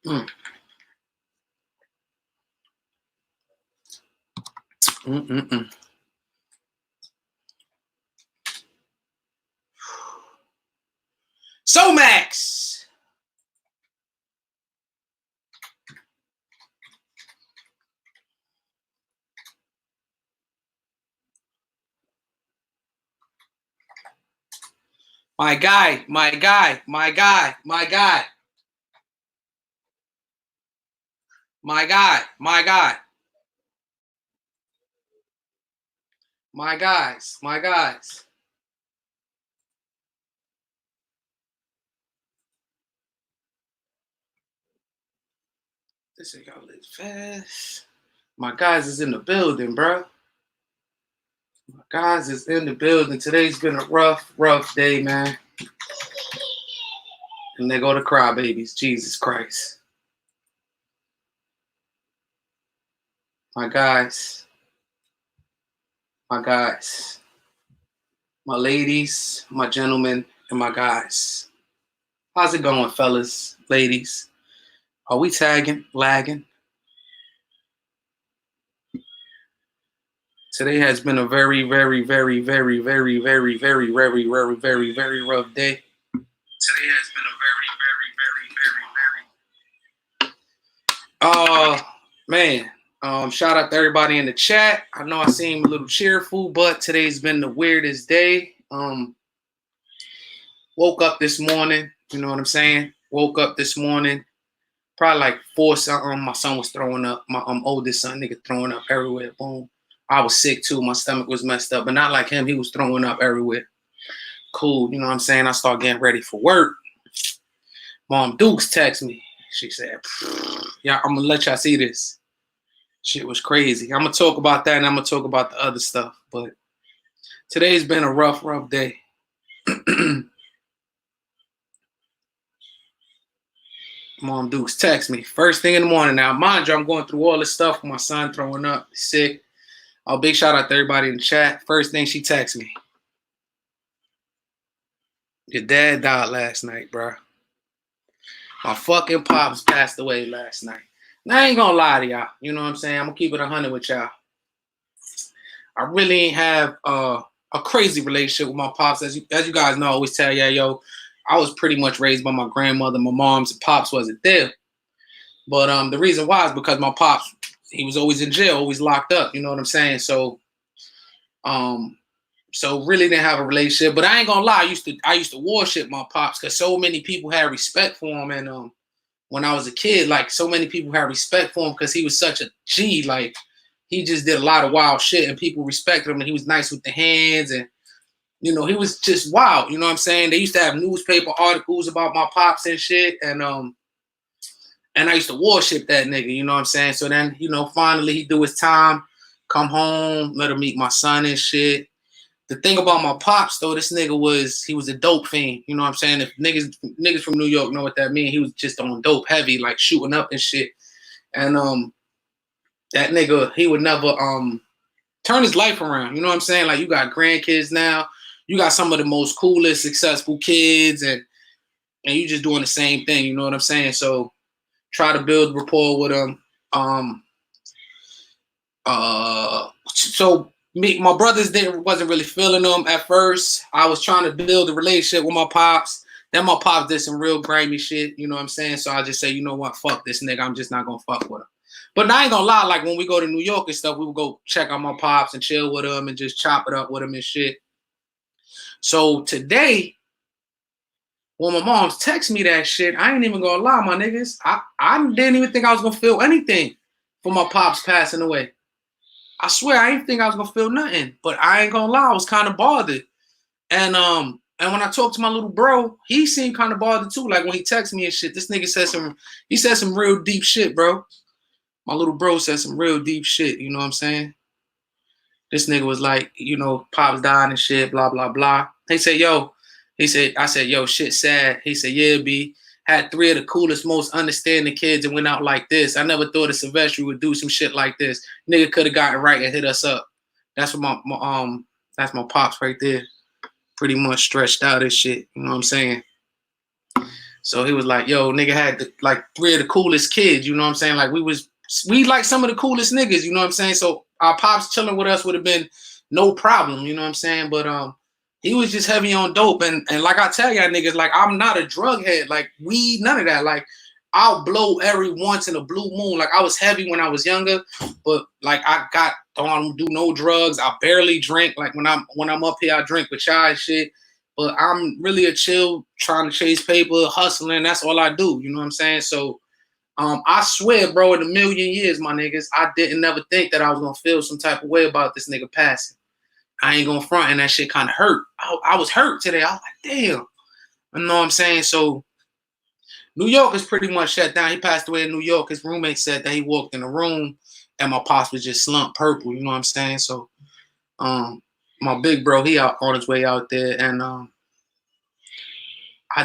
Mm. Mm-mm-mm. So Max. My guy, my guy, my guy, my guy, my guy, my guy, my guys, my guys. This ain't gonna live fast. My guys is in the building, bro. My guys is in the building. Today's been a rough day, man. And they go to crybabies. Jesus Christ. My guys, my guys, my ladies, my gentlemen, and my guys. How's it going, fellas, ladies? Are we tagging, lagging? Today has been a very rough day. Today has been a man. Shout out to everybody in the chat. I know I seem a little cheerful, but today's been the weirdest day. Woke up this morning, you know what I'm saying? Woke up this morning, probably like 4 something. My son was throwing up. My oldest son, nigga, throwing up everywhere. Boom. I was sick too. My stomach was messed up, but not like him. He was throwing up everywhere. Cool, you know what I'm saying? I start getting ready for work. Mom Dukes text me. She said, yeah, I'm gonna let y'all see this. Shit was crazy. I'm gonna talk about that and I'm gonna talk about the other stuff. But today's been a rough day. Mom Dukes text me first thing in the morning. Now, mind you, I'm going through all this stuff with my son throwing up, sick. Oh, big shout out to everybody in the chat. First thing she texts me. Your dad died last night, bro. My fucking pops passed away last night. Now, I ain't gonna lie to y'all. You know what I'm saying? I'm gonna keep it 100 with y'all. I really ain't have a crazy relationship with my pops. As you guys know, I always tell y'all, yo, I was pretty much raised by my grandmother. My mom's pops wasn't there. But the reason why is because my pops, he was always in jail, always locked up. You know what I'm saying? So really didn't have a relationship. But I ain't gonna lie, I used to worship my pops because so many people had respect for him. And when I was a kid, like so many people had respect for him because he was such a G. Like he just did a lot of wild shit and people respected him and he was nice with the hands and you know, he was just wild. You know what I'm saying? They used to have newspaper articles about my pops and shit. And I used to worship that nigga, you know what I'm saying? So then, you know, finally he do his time, come home, let him meet my son and shit. The thing about my pops though, this nigga he was a dope fiend. You know what I'm saying? If niggas from New York know what that means, he was just on dope heavy, like shooting up and shit. And that nigga, he would never turn his life around. You know what I'm saying? Like you got grandkids now, you got some of the most coolest, successful kids, and you just doing the same thing. You know what I'm saying? So try to build rapport with them. So my brothers wasn't really feeling them at first. I was trying to build a relationship with my pops. Then my pops did some real grimy shit. You know what I'm saying? So I just say, you know what? Fuck this nigga. I'm just not gonna fuck with him. But I ain't gonna lie. Like when we go to New York and stuff, we would go check on my pops and chill with him and just chop it up with him and shit. So today, when my mom's text me that shit, I ain't even gonna lie, my niggas. I didn't even think I was gonna feel anything for my pops passing away. I swear I didn't think I was gonna feel nothing, but I ain't gonna lie, I was kind of bothered. And when I talked to my little bro, he seemed kind of bothered too. Like when he texted me and shit, this nigga said some real deep shit, bro. My little bro said some real deep shit. You know what I'm saying? This nigga was like, you know, pops died and shit, blah blah blah. I said, yo, shit sad. He said, yeah, B. Had 3 of the coolest, most understanding kids and went out like this. I never thought a Sylvester would do some shit like this. Nigga could have gotten right and hit us up. That's what that's my pops right there. Pretty much stretched out and shit. You know what I'm saying? So he was like, yo, nigga had like 3 of the coolest kids, you know what I'm saying? Like we like some of the coolest niggas, you know what I'm saying? So our pops chilling with us would have been no problem, you know what I'm saying? But he was just heavy on dope. And like I tell y'all niggas, like I'm not a drug head, like weed, none of that. Like I'll blow every once in a blue moon. Like I was heavy when I was younger, but like I don't do no drugs. I barely drink. Like when I'm up here, I drink with y'all and shit. But I'm really a chill, trying to chase paper, hustling. That's all I do. You know what I'm saying? So I swear, bro, in a million years, my niggas, I didn't never think that I was gonna feel some type of way about this nigga passing. I ain't gonna front, and that shit kind of hurt. I was hurt today. I was like, damn. You know what I'm saying? So New York is pretty much shut down. He passed away in New York. His roommate said that he walked in the room and my pops was just slumped purple. You know what I'm saying? So my big bro, he out on his way out there, and I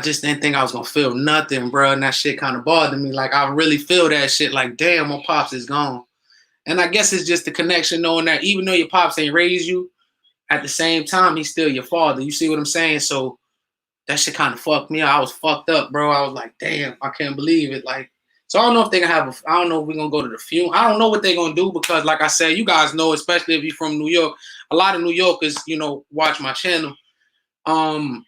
just didn't think I was gonna feel nothing, bro. And that shit kind of bothered me. Like I really feel that shit. Like damn, my pops is gone. And I guess it's just the connection, knowing that even though your pops ain't raised you, at the same time he's still your father. You see what I'm saying? So that shit kind of fucked me up. I was fucked up, bro. I was like, damn, I can't believe it. Like, so I don't know if they gonna have I don't know if we're gonna go to the funeral. I don't know what they're gonna do because, like I said, you guys know, especially if you're from New York, a lot of New Yorkers, you know, watch my channel. I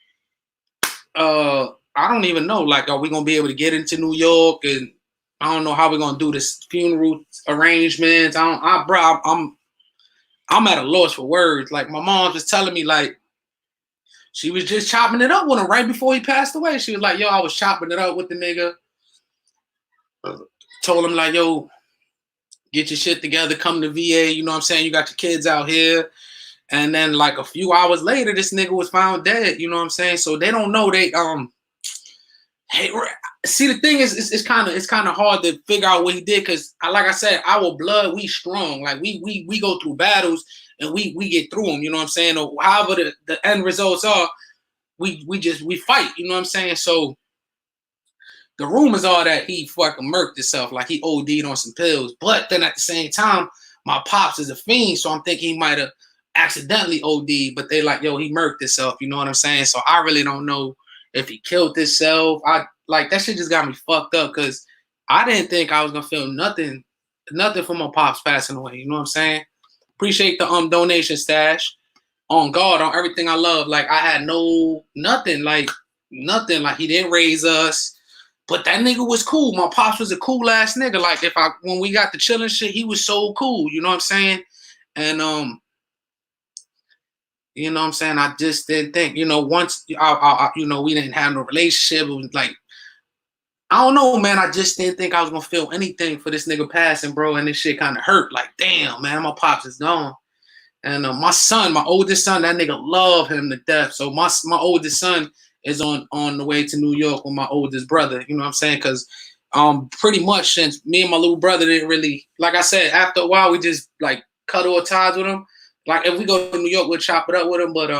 don't even know. Like, are we gonna be able to get into New York? And I don't know how we're gonna do this funeral arrangements. I'm at a loss for words. Like my mom was telling me, like she was just chopping it up with him right before he passed away. She was like, yo, I was chopping it up with the nigga. Told him like, yo, get your shit together, come to VA. You know what I'm saying? You got your kids out here. And then like a few hours later, this nigga was found dead. You know what I'm saying? So they don't know. Hey, see, the thing is, it's kind of hard to figure out what he did because, like I said, our blood, we strong. Like we go through battles and we get through them. You know what I'm saying? Or however the end results are, we fight. You know what I'm saying? So the rumors are that he fucking murked himself, like he OD'd on some pills. But then at the same time, my pops is a fiend, so I'm thinking he might have accidentally OD'd. But they like, yo, he murked himself. You know what I'm saying? So I really don't know if he killed himself. I like that shit just got me fucked up because I didn't think I was gonna feel nothing from my pops passing away. You know what I'm saying? Appreciate the donation stash. On God, on everything I love. Like I had nothing. Like he didn't raise us. But that nigga was cool. My pops was a cool ass nigga. Like when we got the chilling shit, he was so cool. You know what I'm saying? And you know what I'm saying? I just didn't think, you know, once you know, we didn't have no relationship. It was like, I don't know, man. I just didn't think I was gonna feel anything for this nigga passing, bro. And this shit kind of hurt. Like, damn, man, my pops is gone. And my son, my oldest son, that nigga love him to death. So my oldest son is on the way to New York with my oldest brother. You know what I'm saying? Because pretty much since me and my little brother didn't really, like I said, after a while we just like cut all ties with him. Like if we go to New York, we'll chop it up with him. But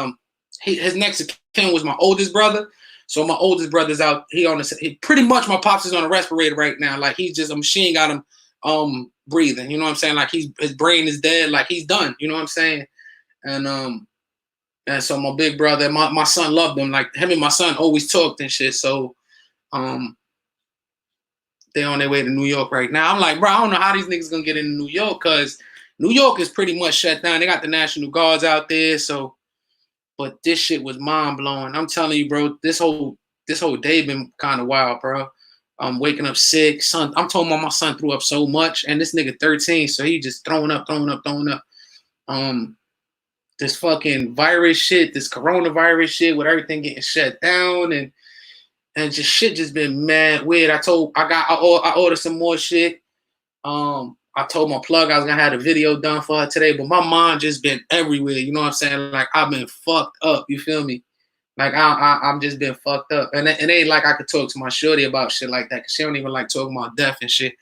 his next of kin was my oldest brother. So my oldest brother's out. He pretty much my pops is on a respirator right now. Like he's just a machine got him breathing. You know what I'm saying? Like his brain is dead. Like he's done. You know what I'm saying? And so my big brother, my son loved him. Like him and my son always talked and shit. So they on their way to New York right now. I'm like, bro, I don't know how these niggas gonna get into New York because New York is pretty much shut down. They got the National Guards out there. So, but this shit was mind blowing. I'm telling you, bro, this whole day been kind of wild, bro. I'm waking up sick. Son, I'm talking about my son threw up so much, and this nigga 13, so he just throwing up. This fucking virus shit, this coronavirus shit, with everything getting shut down, and just shit just been mad weird. I ordered some more shit. I told my plug I was gonna have a video done for her today, but my mind just been everywhere. You know what I'm saying? Like I've been fucked up. You feel me? Like I'm just been fucked up, and it ain't like I could talk to my shorty about shit like that because she don't even like talking about death and shit.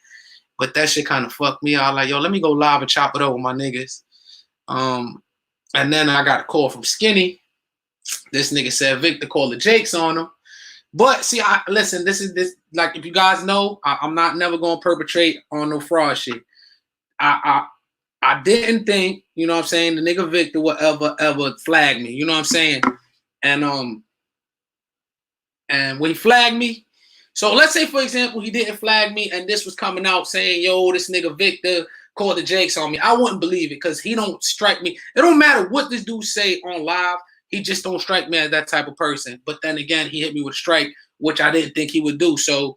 But that shit kind of fucked me out. Like yo, let me go live and chop it up with my niggas. And then I got a call from Skinny. This nigga said Victor called the Jakes on him. But see, listen, this like if you guys know, I'm not never gonna perpetrate on no fraud shit. I didn't think, you know what I'm saying, the nigga Victor would ever flag me, you know what I'm saying? And when he flagged me, So let's say, for example, he didn't flag me and this was coming out saying, yo, this nigga Victor called the Jakes on me. I wouldn't believe it because he don't strike me. It don't matter what this dude say on live. He just don't strike me as that type of person. But then again, he hit me with a strike, which I didn't think he would do. So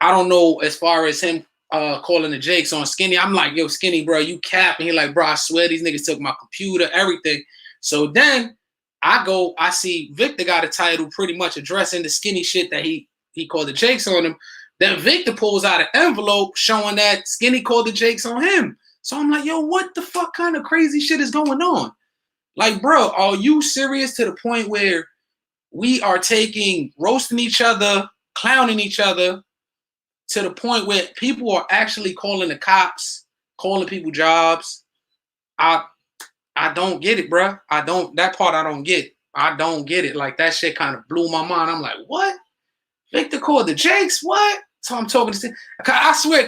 I don't know as far as him calling the Jakes on Skinny. I'm like, yo, Skinny, bro, you cap. And he like, bro, I swear these niggas took my computer, everything. So then I see Victor got a title pretty much addressing the Skinny shit that he called the Jakes on him. Then Victor pulls out an envelope showing that Skinny called the Jakes on him. So I'm like, yo, what the fuck kind of crazy shit is going on? Like, bro, are you serious to the point where we are roasting each other, clowning each other, to the point where people are actually calling the cops, calling people jobs? I don't get it, bro. That part I don't get. I don't get it. Like, that shit kind of blew my mind. I'm like, what? Victor called the Jakes? What? So I'm talking to, I swear,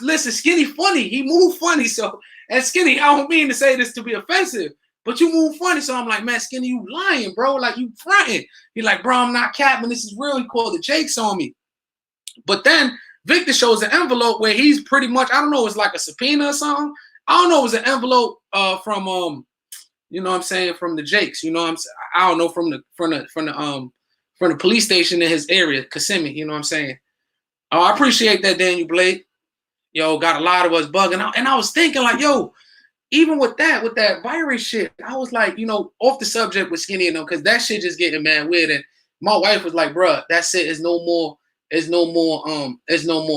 listen, Skinny funny. He moved funny. So, and Skinny, I don't mean to say this to be offensive, but you move funny. So I'm like, man, Skinny, you lying, bro. Like, you fronting. He's like, bro, I'm not capping. This is real. He called the Jakes on me. But then Victor shows an envelope where he's pretty much, I don't know, it's like a subpoena or something. I don't know, it was an envelope from you know what I'm saying, from the Jakes, you know what I'm saying? I don't know, from the police station in his area, Kissimmee, you know what I'm saying? I appreciate that, Daniel Blake. Yo, got a lot of us bugging out. And I was thinking, like, yo, even with that virus shit, I was like, you know, off the subject with Skinny and them, because that shit just getting mad weird. And my wife was like, bruh, that's it. It's no more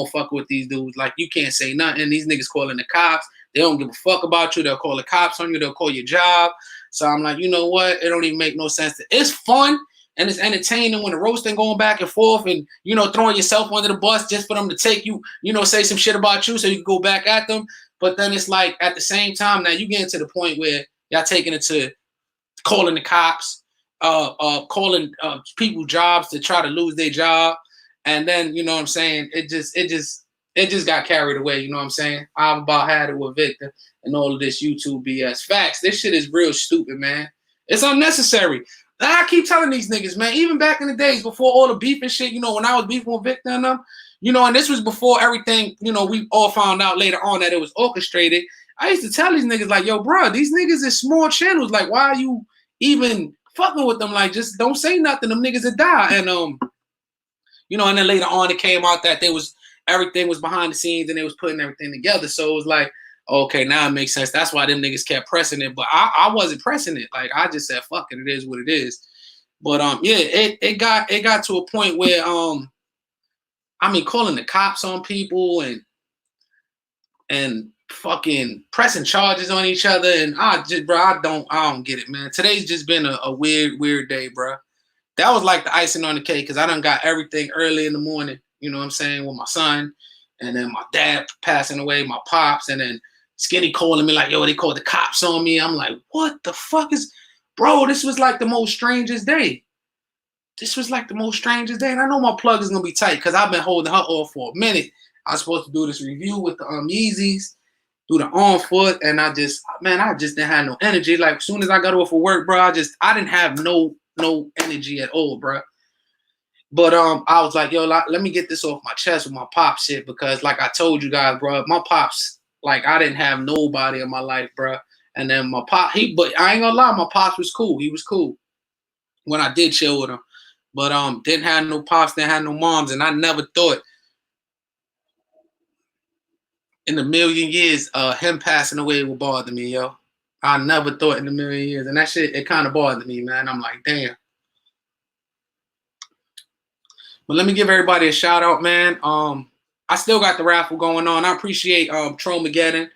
fucking with these dudes. Like, you can't say nothing. These niggas calling the cops. They don't give a fuck about you. They'll call the cops on you. They'll call your job. So I'm like, you know what? It don't even make no sense. It's fun and it's entertaining when the roasting going back and forth and, you know, throwing yourself under the bus just for them to take you, you know, say some shit about you so you can go back at them. But then it's like, at the same time, now you getting to the point where y'all taking it to calling the cops, calling people jobs to try to lose their job. And then, you know what I'm saying, it just got carried away, you know what I'm saying? I've about had it with Victor and all of this YouTube BS. Facts, this shit is real stupid, man. It's unnecessary. I keep telling these niggas, man, even back in the days before all the beef and shit, you know, when I was beefing with Victor and them, you know, and this was before everything, you know, we all found out later on that it was orchestrated. I used to tell these niggas, like, yo, bro, these niggas is small channels. Like, why are you even fucking with them? Like, just don't say nothing. Them niggas that die. And, you know, and then later on it came out that everything was behind the scenes and they was putting everything together. So it was like, okay, now it makes sense. That's why them niggas kept pressing it. But I wasn't pressing it. Like, I just said, fuck it, it is what it is. But yeah, it got to a point where I mean, calling the cops on people and fucking pressing charges on each other, and I don't get it, man. Today's just been a weird day, bro. That was like the icing on the cake because I done got everything early in the morning, you know what I'm saying, with my son, and then my dad passing away, my pops, and then Skinny calling me like, yo, they called the cops on me. I'm like, what the fuck is, bro, this was like the most strangest day. This was like the most strangest day. And I know my plug is going to be tight because I've been holding her off for a minute. I was supposed to do this review with the Yeezys, do the on foot, and I just didn't have no energy. Like, as soon as I got off of work, bro, I didn't have no energy at all, bro. But I was like, yo, let me get this off my chest with my pop shit because, like I told you guys, bro, my pops, like, I didn't have nobody in my life, bro. And then my pop, but I ain't gonna lie, my pops was cool. He was cool when I did chill with him. But didn't have no pops, didn't have no moms, and I never thought in a million years him passing away would bother me, yo. I never thought in a million years, and that shit, it kind of bothered me, man. I'm like, damn. But let me give everybody a shout out, man. I still got the raffle going on. I appreciate Tromageddon.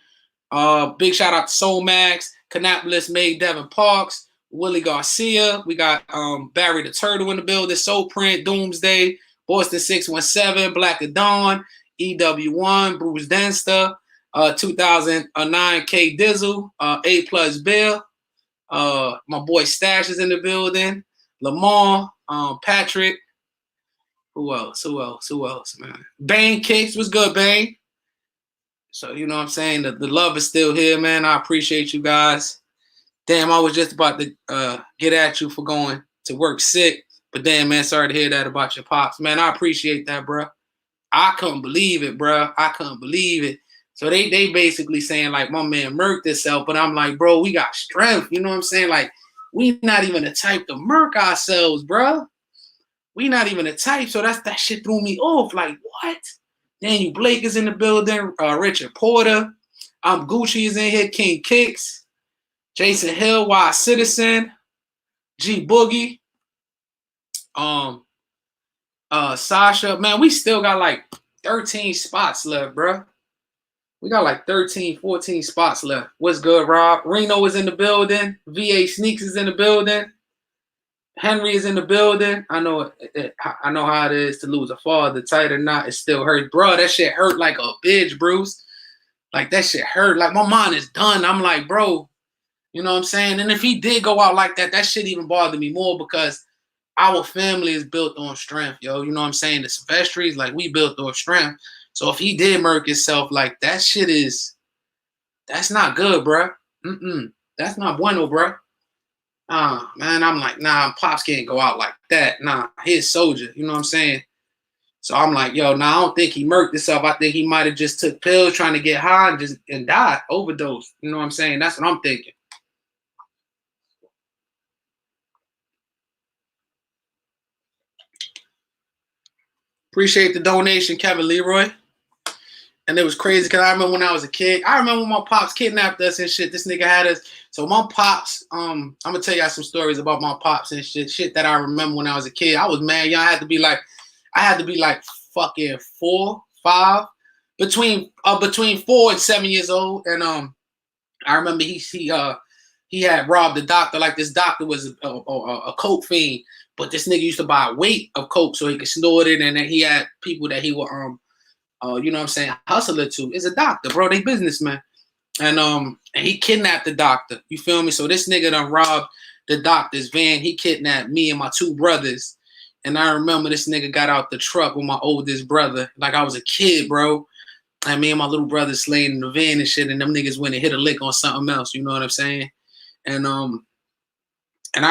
Big shout out to Soul Max, Canapolis Made, Devin Parks, Willie Garcia. We got Barry the Turtle in the building, Soul Print, Doomsday, Boston 617, Black of Dawn, EW1, Bruce Denster, 2009 K Dizzle, A Plus Bill. My boy Stash is in the building, Lamar, Patrick. Who else, man? Bane Kicks was good, Bane. So, you know what I'm saying? The love is still here, man. I appreciate you guys. Damn, I was just about to get at you for going to work sick. But damn, man, sorry to hear that about your pops, man. I appreciate that, bro. I couldn't believe it, bro. I couldn't believe it. So they basically saying like my man murked himself, but I'm like, bro, we got strength. You know what I'm saying? Like we not even the type to murk ourselves, bro. We not even the type. So that shit threw me off. Like what? Daniel Blake is in the building. Richard Porter. Gucci is in here. King Kicks. Jason Hill. Y Citizen. G Boogie. Sasha. Man, we still got like 13 spots left, bro. We got like 13, 14 spots left. What's good, Rob? Reno is in the building. VA Sneaks is in the building. Henry is in the building. I know I know how it is to lose a father. Tight or not, it still hurts. Bro, that shit hurt like a bitch, Bruce. Like, that shit hurt. Like, my mind is done. I'm like, bro, you know what I'm saying? And if he did go out like that, that shit even bothered me more because our family is built on strength, yo. You know what I'm saying? The Silvestris, like, we built on strength. So if he did murk himself, like, that shit is, that's not good, bro. That's not bueno, bro. Man, I'm like, nah, Pops can't go out like that. Nah, he's a soldier. You know what I'm saying? So I'm like, yo, nah, I don't think he murked himself. I think he might have just took pills trying to get high and died, overdose. You know what I'm saying? That's what I'm thinking. Appreciate the donation, Kevin Leroy. And it was crazy because I remember when I was a kid. I remember when my pops kidnapped us and shit. This nigga had us. So my pops, I'm gonna tell y'all some stories about my pops and shit that I remember when I was a kid. I was mad. Y'all had to be like fucking 4, 5, between 4 and 7 years old. And I remember he had robbed the doctor. Like, this doctor was a coke fiend, but this nigga used to buy a weight of coke so he could snort it. And then he had people that he would you know what I'm saying, hustler to. Is a doctor, bro. They businessman. And he kidnapped the doctor. You feel me? So this nigga done robbed the doctor's van. He kidnapped me and my 2 brothers. And I remember this nigga got out the truck with my oldest brother. Like, I was a kid, bro. And me and my little brother slaying in the van and shit. And them niggas went and hit a lick on something else. You know what I'm saying? And I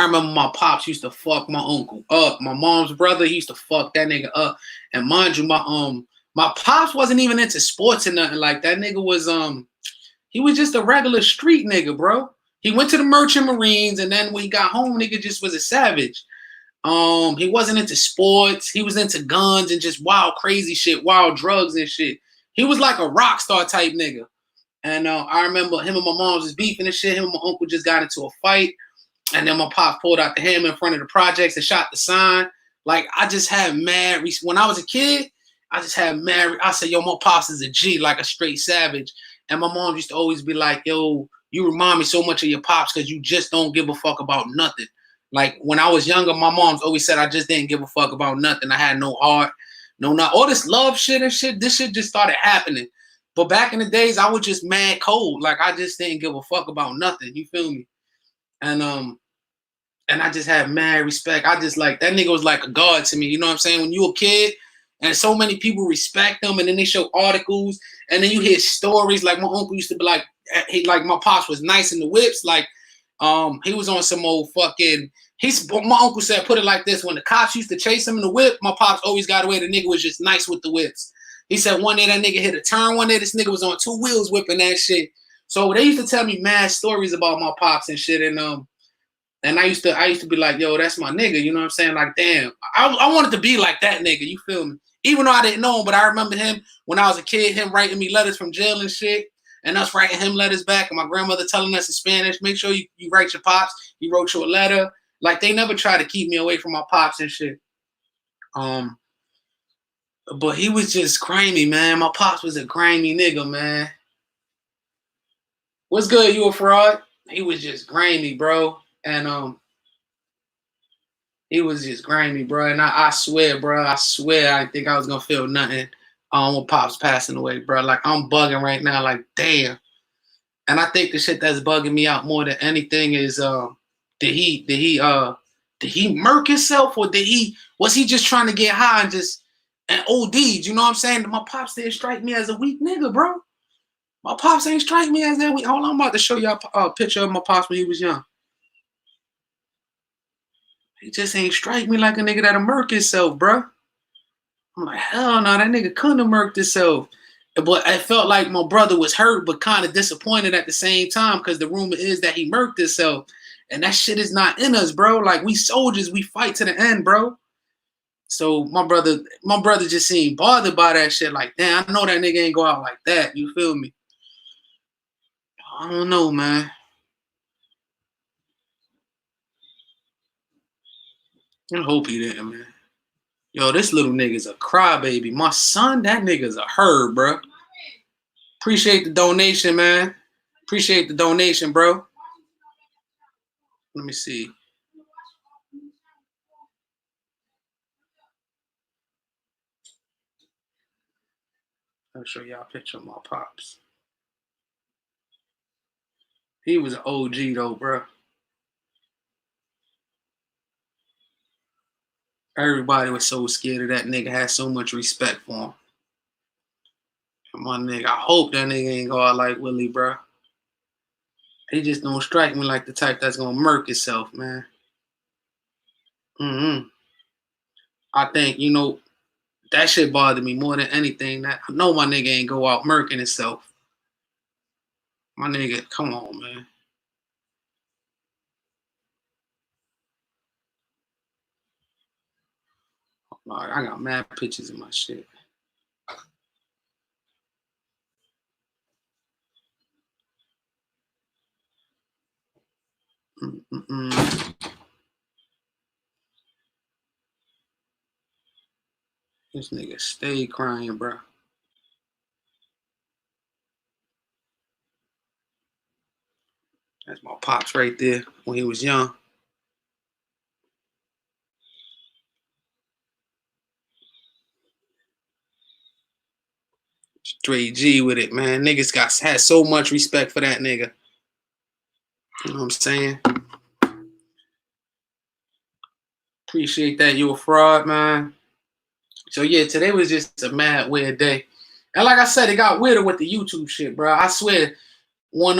remember my pops used to fuck my uncle up. My mom's brother, he used to fuck that nigga up. And mind you, my pops wasn't even into sports or nothing like that. Nigga was he was just a regular street nigga, bro. He went to the Merchant Marines, and then when he got home, nigga just was a savage. He wasn't into sports. He was into guns and just wild, crazy shit, wild drugs and shit. He was like a rock star type nigga. And I remember him and my mom was beefing and shit. Him and my uncle just got into a fight. And then my pop pulled out the hammer in front of the projects and shot the sign. Like, I just had mad. When I was a kid, I just had mad. I said, yo, my pops is a G, like a straight savage. And my mom used to always be like, yo, you remind me so much of your pops because you just don't give a fuck about nothing. Like, when I was younger, my mom's always said I just didn't give a fuck about nothing. I had no heart, not all this love shit and shit. This shit just started happening. But back in the days, I was just mad cold. Like, I just didn't give a fuck about nothing. You feel me? And I just had mad respect. I just like, that nigga was like a god to me. You know what I'm saying? When you a kid and so many people respect him, and then they show articles, and then you hear stories. Like, my uncle used to be like, my pops was nice in the whips. Like, he was on some old fucking. My uncle said, put it like this: when the cops used to chase him in the whip, my pops always got away. The nigga was just nice with the whips. He said one day that nigga hit a turn. One day this nigga was on 2 wheels whipping that shit. So they used to tell me mad stories about my pops and shit, and I used to be like, yo, that's my nigga. You know what I'm saying? Like, damn, I wanted to be like that nigga. You feel me? Even though I didn't know him, but I remember him when I was a kid, him writing me letters from jail and shit, and us writing him letters back, and my grandmother telling us in Spanish, make sure you write your pops. He wrote you a letter. Like, they never tried to keep me away from my pops and shit. But he was just grimy, man. My pops was a grimy nigga, man. What's good? You a fraud? He was just grimy, bro. And he was just grimy, bro. And I swear, bro, I swear I didn't think I was gonna feel nothing when Pops passing away, bro. Like, I'm bugging right now, like, damn. And I think the shit that's bugging me out more than anything is did he murk himself, or was he just trying to get high and OD'd? You know what I'm saying? My pops didn't strike me as a weak nigga, bro. My pops ain't strike me as that weak. Hold on, I'm about to show y'all a picture of my pops when he was young. He just ain't strike me like a nigga that'll murk himself, bruh. I'm like, hell no, that nigga couldn't have murked himself. But I felt like my brother was hurt, but kind of disappointed at the same time because the rumor is that he murked himself. And that shit is not in us, bro. Like, we soldiers, we fight to the end, bro. So my brother just seemed bothered by that shit. Like, damn, I know that nigga ain't go out like that. You feel me? I don't know, man. I hope he didn't, man. Yo, this little nigga's a crybaby. My son, that nigga's a herb, bro. Appreciate the donation, man. Appreciate the donation, bro. Let me see. I'll show y'all a picture of my pops. He was an OG though, bro. Everybody was so scared of that nigga. Had so much respect for him. My nigga, I hope that nigga ain't go out like Willie, bro. He just don't strike me like the type that's gonna murk himself, man. I think, you know, that shit bothered me more than anything. That I know my nigga ain't go out murking himself. My nigga, come on, man. I got mad pictures of my shit. This nigga stay crying, bro. That's my pops right there when he was young. Straight G with it, man. Niggas had so much respect for that nigga. You know what I'm saying? Appreciate that. You a fraud, man. So yeah, today was just a mad weird day. And like I said, it got weirder with the YouTube shit, bro. I swear, when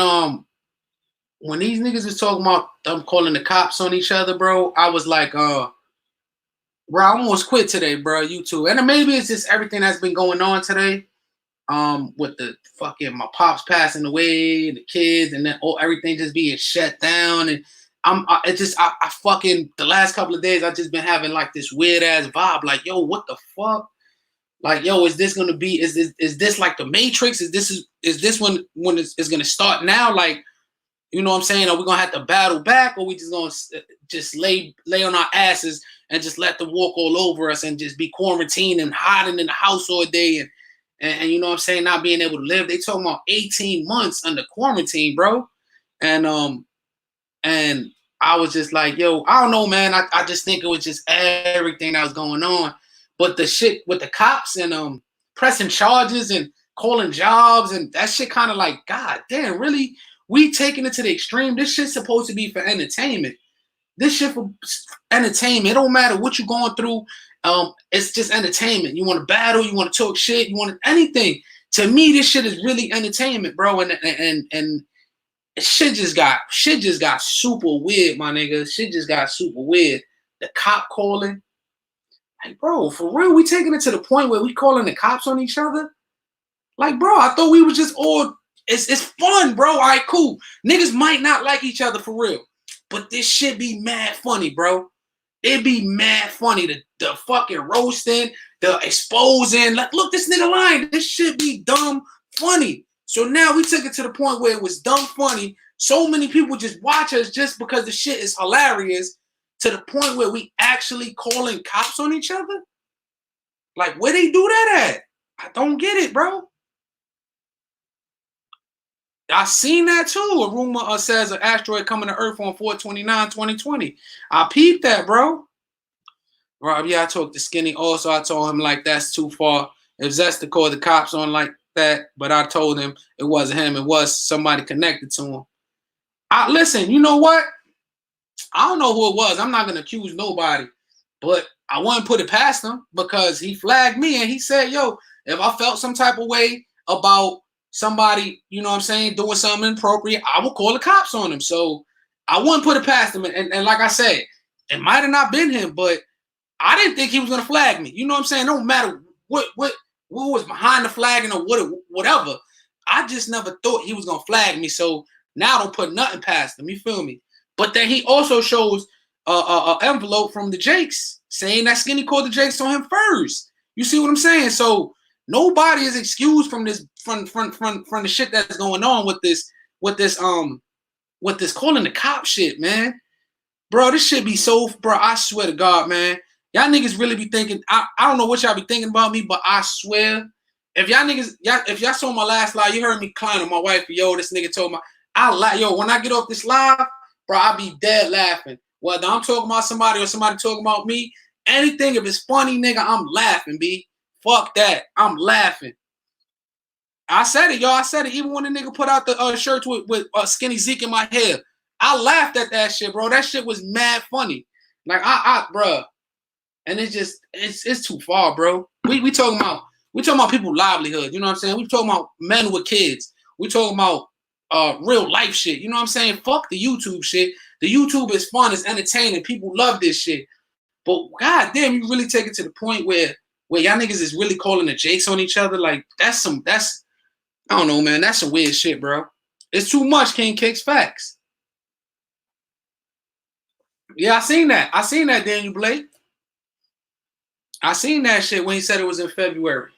these niggas was talking about them calling the cops on each other, bro, I was like, bro, I almost quit today, bro, YouTube. And maybe it's just everything that's been going on today. With the fucking my pops passing away, the kids, and then everything just being shut down, and I fucking the last couple of days I just been having like this weird ass vibe, like yo, what the fuck, like yo, is this gonna be? Is this like the Matrix? Is this when it's gonna start now? Like, you know what I'm saying? Are we gonna have to battle back, or we just gonna just lay on our asses and just let them walk all over us and just be quarantined and hiding in the house all day and you know what I'm saying, not being able to live? They talking about 18 months under quarantine, bro. And I was just like, yo, I don't know, man. I just think it was just everything that was going on. But the shit with the cops and pressing charges and calling jobs and that shit kind of like, God damn, really? We taking it to the extreme. This shit's supposed to be for entertainment. This shit for entertainment. It don't matter what you're going through. It's just entertainment. You want to battle, you want to talk shit, you want anything. To me, this shit is really entertainment, bro. And shit just got super weird, my nigga. Shit just got super weird. The cop calling, like, bro, for real, we taking it to the point where we calling the cops on each other. Like, bro, I thought we was just all. It's fun, bro. All right, cool. Niggas might not like each other for real, but this shit be mad funny, bro. It be mad funny. The fucking roasting, the exposing. Like, look, this nigga lying. This shit be dumb funny. So now we took it to the point where it was dumb funny. So many people just watch us just because the shit is hilarious, to the point where we actually calling cops on each other. Like, where they do that at? I don't get it, bro. I seen that too. A rumor says an asteroid coming to Earth on 4/29/2020. I peeped that, bro. Rob, yeah, I talked to Skinny. Also, I told him like that's too far. If Zesta called the cops on like that, but I told him it wasn't him. It was somebody connected to him. Listen, you know what? I don't know who it was. I'm not gonna accuse nobody, but I wouldn't put it past him because he flagged me and he said, "Yo, if I felt some type of way about somebody, you know what I'm saying, doing something inappropriate, I will call the cops on him." So I wouldn't put it past him. And like I said, It might have not been him, but I didn't think he was gonna flag me. You know what I'm saying? No matter what was behind the flagging or whatever. I just never thought he was gonna flag me. So now I don't put nothing past him. You feel me? But then he also shows a envelope from the Jakes saying that Skinny called the Jakes on him first. You see what I'm saying? So nobody is excused from this from the shit that's going on with this calling the cop shit, man. Bro, this shit be so, bro, I swear to God, man. Y'all niggas really be thinking, I don't know what y'all be thinking about me, but I swear, if y'all saw my last live, you heard me clown on my wife, yo, this nigga told me, yo, when I get off this live, bro, I be dead laughing. Whether I'm talking about somebody or somebody talking about me, anything, if it's funny, nigga, I'm laughing, B. Fuck that. I'm laughing. I said it, y'all. I said it. Even when the nigga put out the shirts with Skinny Zeke in my hair, I laughed at that shit, bro. That shit was mad funny. Like bro, and it's too far, bro. We talking about people's livelihood. You know what I'm saying? We talking about men with kids. We talking about real life shit. You know what I'm saying? Fuck the YouTube shit. The YouTube is fun. It's entertaining. People love this shit. But goddamn, you really take it to the point where y'all niggas is really calling the Jakes on each other. Like that's I don't know, man. That's some weird shit, bro. It's too much. King Kicks facts. Yeah, I seen that, Daniel Blake. I seen that shit when he said it was in February.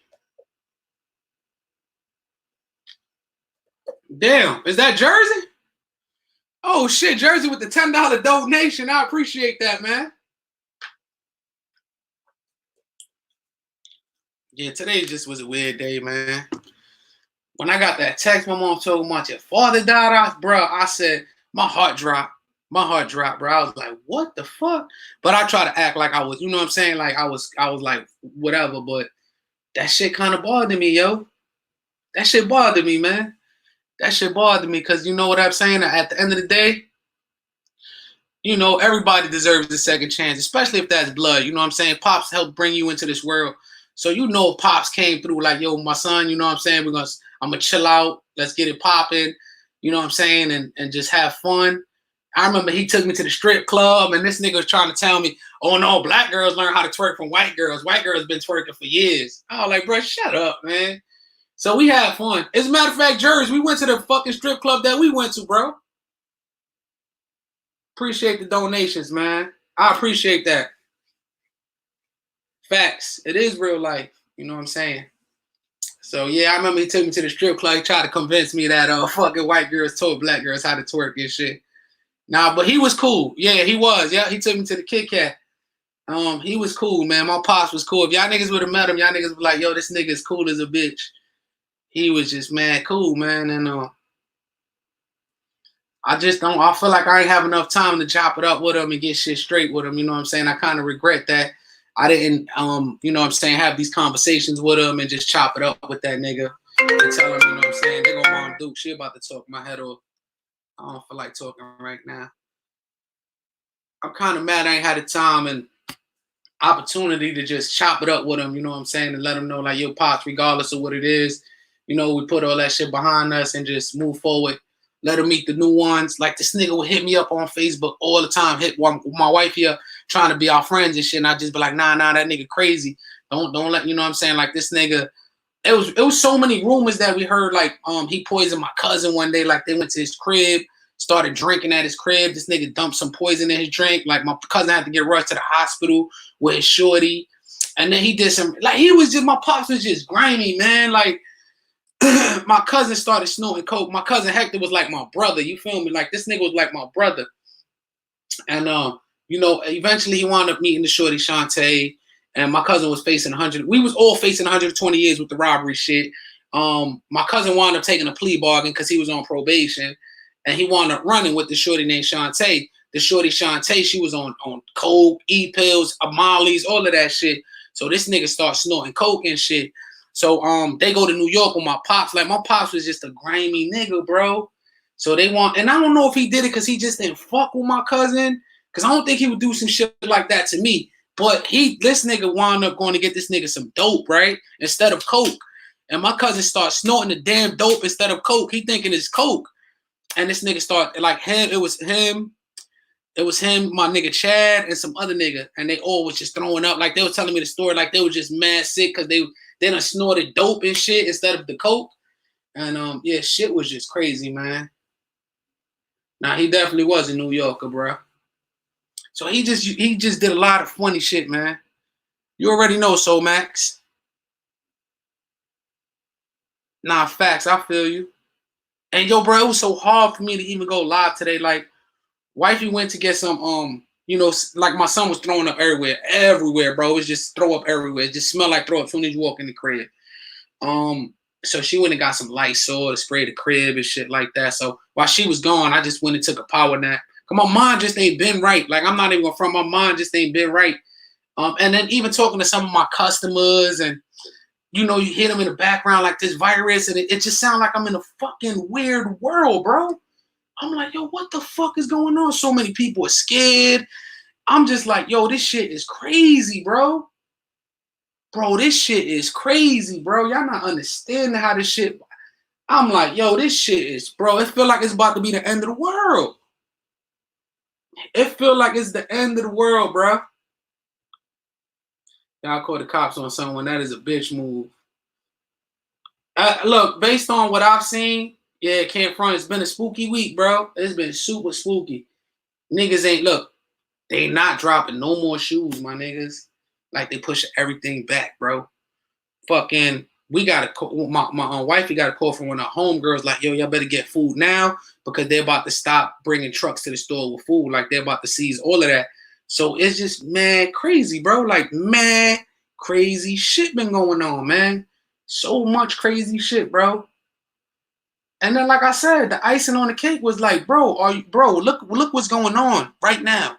Damn, is that Jersey? Oh shit, Jersey with the $10 donation. I appreciate that, man. Yeah, today just was a weird day, man. When I got that text, my mom told me your father died, bro. I said, my heart dropped. My heart dropped, bro. I was like, what the fuck? But I try to act like I was, you know what I'm saying? Like I was like, whatever, but that shit kind of bothered me, yo. That shit bothered me, man. That shit bothered me because you know what I'm saying? At the end of the day, you know, everybody deserves a second chance, especially if that's blood. You know what I'm saying? Pops helped bring you into this world. So you know Pops came through like, yo, my son, you know what I'm saying? I'm gonna chill out. Let's get it popping. You know what I'm saying? And just have fun. I remember he took me to the strip club, and this nigga was trying to tell me, oh, no, black girls learn how to twerk from white girls. White girls been twerking for years. I was like, bro, shut up, man. So we had fun. As a matter of fact, Jersey, we went to the fucking strip club that we went to, bro. Appreciate the donations, man. I appreciate that. Facts. It is real life. You know what I'm saying? So, yeah, I remember he took me to the strip club. He tried to convince me that fucking white girls told black girls how to twerk and shit. Nah, but he was cool. Yeah, he was. Yeah, he took me to the Kit Kat. He was cool, man. My pops was cool. If y'all niggas would have met him, y'all niggas would be like, yo, this nigga is cool as a bitch. He was just, man, cool, man. And I feel like I ain't have enough time to chop it up with him and get shit straight with him. You know what I'm saying? I kind of regret that. I didn't, you know what I'm saying, have these conversations with him and just chop it up with that nigga and tell him, you know what I'm saying, they gonna Mom Duke. She about to talk my head off. I don't feel like talking right now. I'm kind of mad I ain't had the time and opportunity to just chop it up with him, you know what I'm saying, and let him know, like, yo, Pops, regardless of what it is, you know, we put all that shit behind us and just move forward. Let him meet the new ones. Like, this nigga would hit me up on Facebook all the time, hit my wife here trying to be our friends and shit, and I just be like, nah, that nigga crazy. Don't let, you know what I'm saying, like, this nigga, it was so many rumors that we heard, like, he poisoned my cousin one day, like, they went to his crib, started drinking at his crib. This nigga dumped some poison in his drink. Like, my cousin had to get rushed to the hospital with his shorty. And then he did some, like, my pops was just grimy, man. Like, my cousin started snorting coke. My cousin Hector was like my brother. You feel me? Like, this nigga was like my brother. And, you know, eventually he wound up meeting the shorty Shantae. And my cousin was facing 100. We was all facing 120 years with the robbery shit. My cousin wound up taking a plea bargain because he was on probation. And he wound up running with the shorty named Shantae. The shorty Shantae, she was on coke, E-pills, Molly's, all of that shit. So this nigga starts snorting coke and shit. So they go to New York with my pops. Like, my pops was just a grimy nigga, bro. So they and I don't know if he did it because he just didn't fuck with my cousin. Because I don't think he would do some shit like that to me. But this nigga wound up going to get this nigga some dope, right? Instead of coke. And my cousin starts snorting the damn dope instead of coke. He thinking it's coke. And this nigga started, like, it was him, It was him, my nigga Chad, and some other nigga, and they all was just throwing up. Like they were telling me the story, like they were just mad sick because they done snorted dope and shit instead of the coke. And yeah, shit was just crazy, man. Now he definitely was a New Yorker, bro. So he just did a lot of funny shit, man. You already know, so Max. Nah, facts. I feel you. And yo, bro, it was so hard for me to even go live today. Like, wifey went to get some, you know, like my son was throwing up everywhere, bro. It was just throw up everywhere. It just smelled like throw up as soon as you walk in the crib. So she went and got some Lysol to spray the crib and shit like that. So while she was gone, I just went and took a power nap. Cause my mind just ain't been right. Like I'm not even gonna front, my mind just ain't been right. And then even talking to some of my customers and you know, you hear them in the background like this virus, and it just sounds like I'm in a fucking weird world, bro. I'm like, yo, what the fuck is going on? So many people are scared. I'm just like, yo, this shit is crazy, bro. Bro, this shit is crazy, bro. Y'all not understanding how this shit. I'm like, yo, this shit is, bro. It feel like it's about to be the end of the world. It feel like it's the end of the world, bro. Y'all call the cops on someone. That is a bitch move. Look, based on what I've seen, yeah, can't front. It's been a spooky week, bro. It's been super spooky. Niggas ain't, look, they not dropping no more shoes, my niggas. Like they pushing everything back, bro. Fucking, we got to call, my wifey got a call from one of her homegirls like, yo, y'all better get food now because they're about to stop bringing trucks to the store with food. Like they're about to seize all of that. So it's just mad crazy, bro. Like mad crazy shit been going on, man. So much crazy shit, bro. And then, like I said, the icing on the cake was like, bro, look what's going on right now.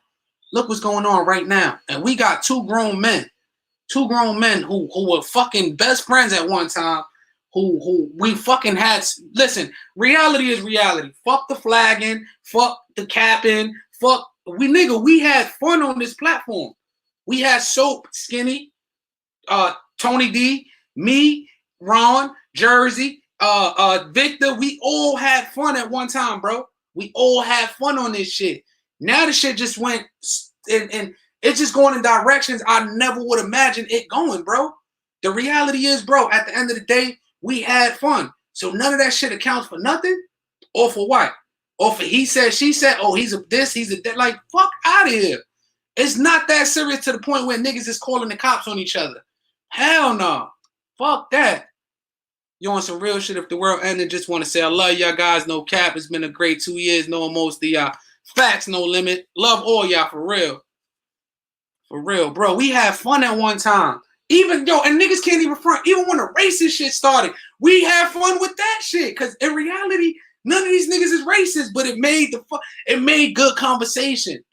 Look what's going on right now. And we got two grown men who were fucking best friends at one time, who we fucking had. Listen, reality is reality. Fuck the flagging, fuck the capping, we had fun on this platform. We had Soap, Skinny, Tony D, me, Ron, Jersey, Victor. We all had fun at one time, bro. We all had fun on this shit. Now the shit just went and it's just going in directions I never would imagine it going, bro. The reality is, bro, at the end of the day, we had fun. So none of that shit accounts for nothing or for what? Or for he said, she said, oh, he's a this, he's a that. Like, fuck out of here. It's not that serious to the point where niggas is calling the cops on each other. Hell no. Fuck that. You want some real shit if the world ended, just want to say I love y'all guys. No cap. It's been a great 2 years. No almost the facts, no limit. Love all y'all for real. For real, bro. We had fun at one time. Even, yo, and niggas can't even front. Even when the racist shit started, we had fun with that shit. Because in reality, none of these niggas is racist, but it made good conversation.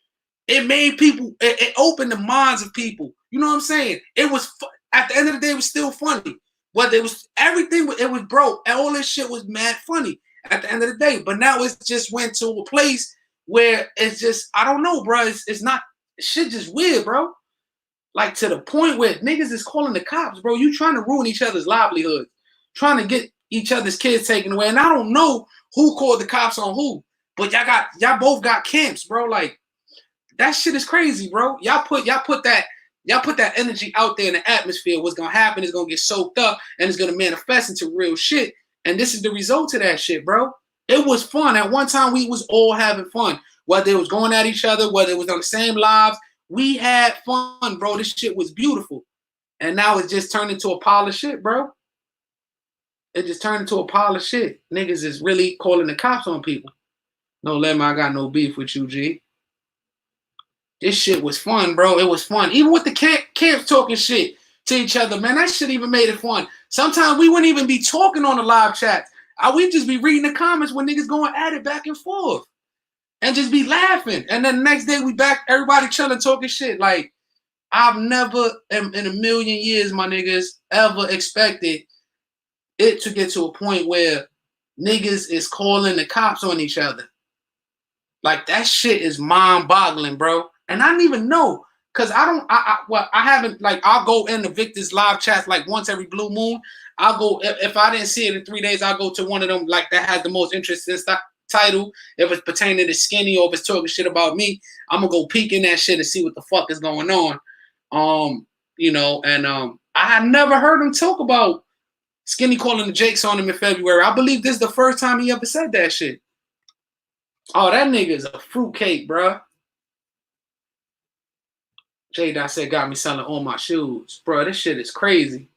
It made people, it opened the minds of people. You know what I'm saying? It was, at the end of the day, it was still funny. But it was, everything, it was broke. All this shit was mad funny at the end of the day. But now it's just went to a place where it's just, I don't know, bro. It's not, shit just weird, bro. Like to the point where niggas is calling the cops, bro. You trying to ruin each other's livelihood, trying to get each other's kids taken away. And I don't know who called the cops on who, but y'all both got camps, bro. Like that shit is crazy, bro. Y'all put that energy out there in the atmosphere. What's gonna happen is gonna get soaked up and it's gonna manifest into real shit. And this is the result of that shit, bro. It was fun. At one time, we was all having fun. Whether it was going at each other, whether it was on the same lives, we had fun, bro. This shit was beautiful. And now it's just turned into a pile of shit, bro. It just turned into a pile of shit. Niggas is really calling the cops on people. No, Lemma, I got no beef with you, G. This shit was fun, bro. It was fun. Even with the camps talking shit to each other, man, that shit even made it fun. Sometimes we wouldn't even be talking on the live chat. We'd just be reading the comments when niggas going at it back and forth. And just be laughing. And then the next day we back, everybody chilling, talking shit. Like, I've never in a million years, my niggas, ever expected it to get to a point where niggas is calling the cops on each other. Like, that shit is mind-boggling, bro. And I don't even know. Because I haven't, like, I'll go into Victor's live chats like once every blue moon. I'll go, if I didn't see it in 3 days, I'll go to one of them, like, that has the most interest in stuff. title. If it's pertaining to Skinny or if it's talking shit about me, I'm gonna go peek in that shit and see what the fuck is going on. I had never heard him talk about Skinny calling the Jakes on him in February. I believe this is the first time he ever said that shit. Oh, that nigga is a fruitcake, bruh. J. said got me selling all my shoes. Bruh, this shit is crazy.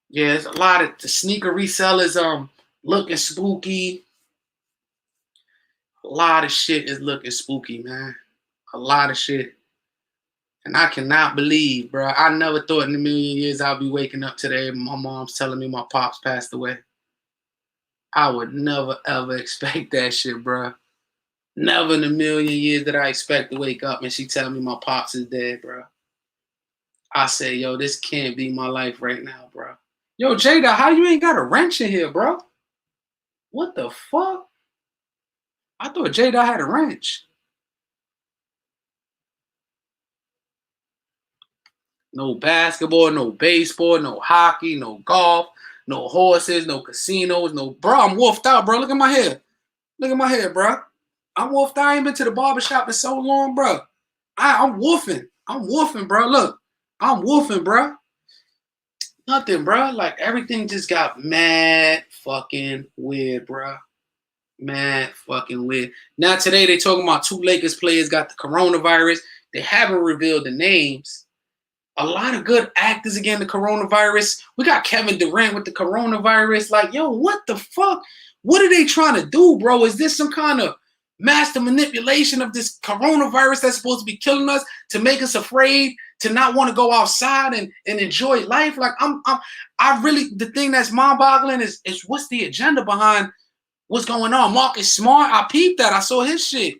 Yeah, there's a lot of the sneaker resellers looking spooky. A lot of shit is looking spooky, man. A lot of shit. And I cannot believe, bro. I never thought in a million years I'd be waking up today and my mom's telling me my pops passed away. I would never ever expect that shit, bro. Never in a million years did I expect to wake up and she tell me my pops is dead, bro. I say, yo, this can't be my life right now, bro. Yo, Jada, how you ain't got a wrench in here, bro? What the fuck? I thought Jada had a wrench. No basketball, no baseball, no hockey, no golf, no horses, no casinos, no. Bro, I'm wolfed out, bro. Look at my hair. Look at my hair, bro. I'm wolfed out. I ain't been to the barbershop in so long, bro. I'm wolfing. I'm wolfing, bro. Look, I'm wolfing, bro. Nothing, bro. Like everything just got mad fucking weird, bro. Mad fucking weird. Now today they talking about 2 Lakers players got the coronavirus. They haven't revealed the names. A lot of good actors again, the coronavirus. We got Kevin Durant with the coronavirus. Like, yo, what the fuck? What are they trying to do, bro? Is this some kind of master manipulation of this coronavirus that's supposed to be killing us to make us afraid to not want to go outside and enjoy life? Like, I really, the thing that's mind-boggling is what's the agenda behind what's going on? Marcus Smart, I peeped that. I saw his shit.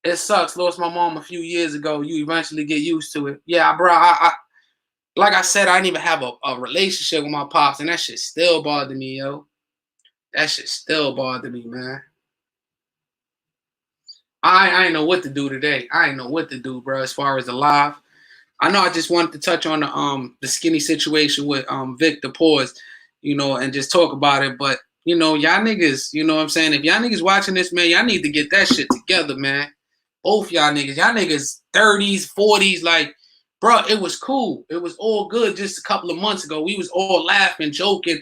It sucks. Lost my mom a few years ago. You eventually get used to it. Yeah, bro. I like I said, I didn't even have a relationship with my pops, and that shit still bothered me, yo. That shit still bothered me, man. I ain't know what to do today. I ain't know what to do, bro. As far as alive, I know I just wanted to touch on the Skinny situation with Victor Pause, and just talk about it. But y'all niggas, you know what I'm saying? If y'all niggas watching this, man, y'all need to get that shit together, man. Both y'all niggas 30s, 40s, like, bro, it was cool. It was all good just a couple of months ago. We was all laughing, joking,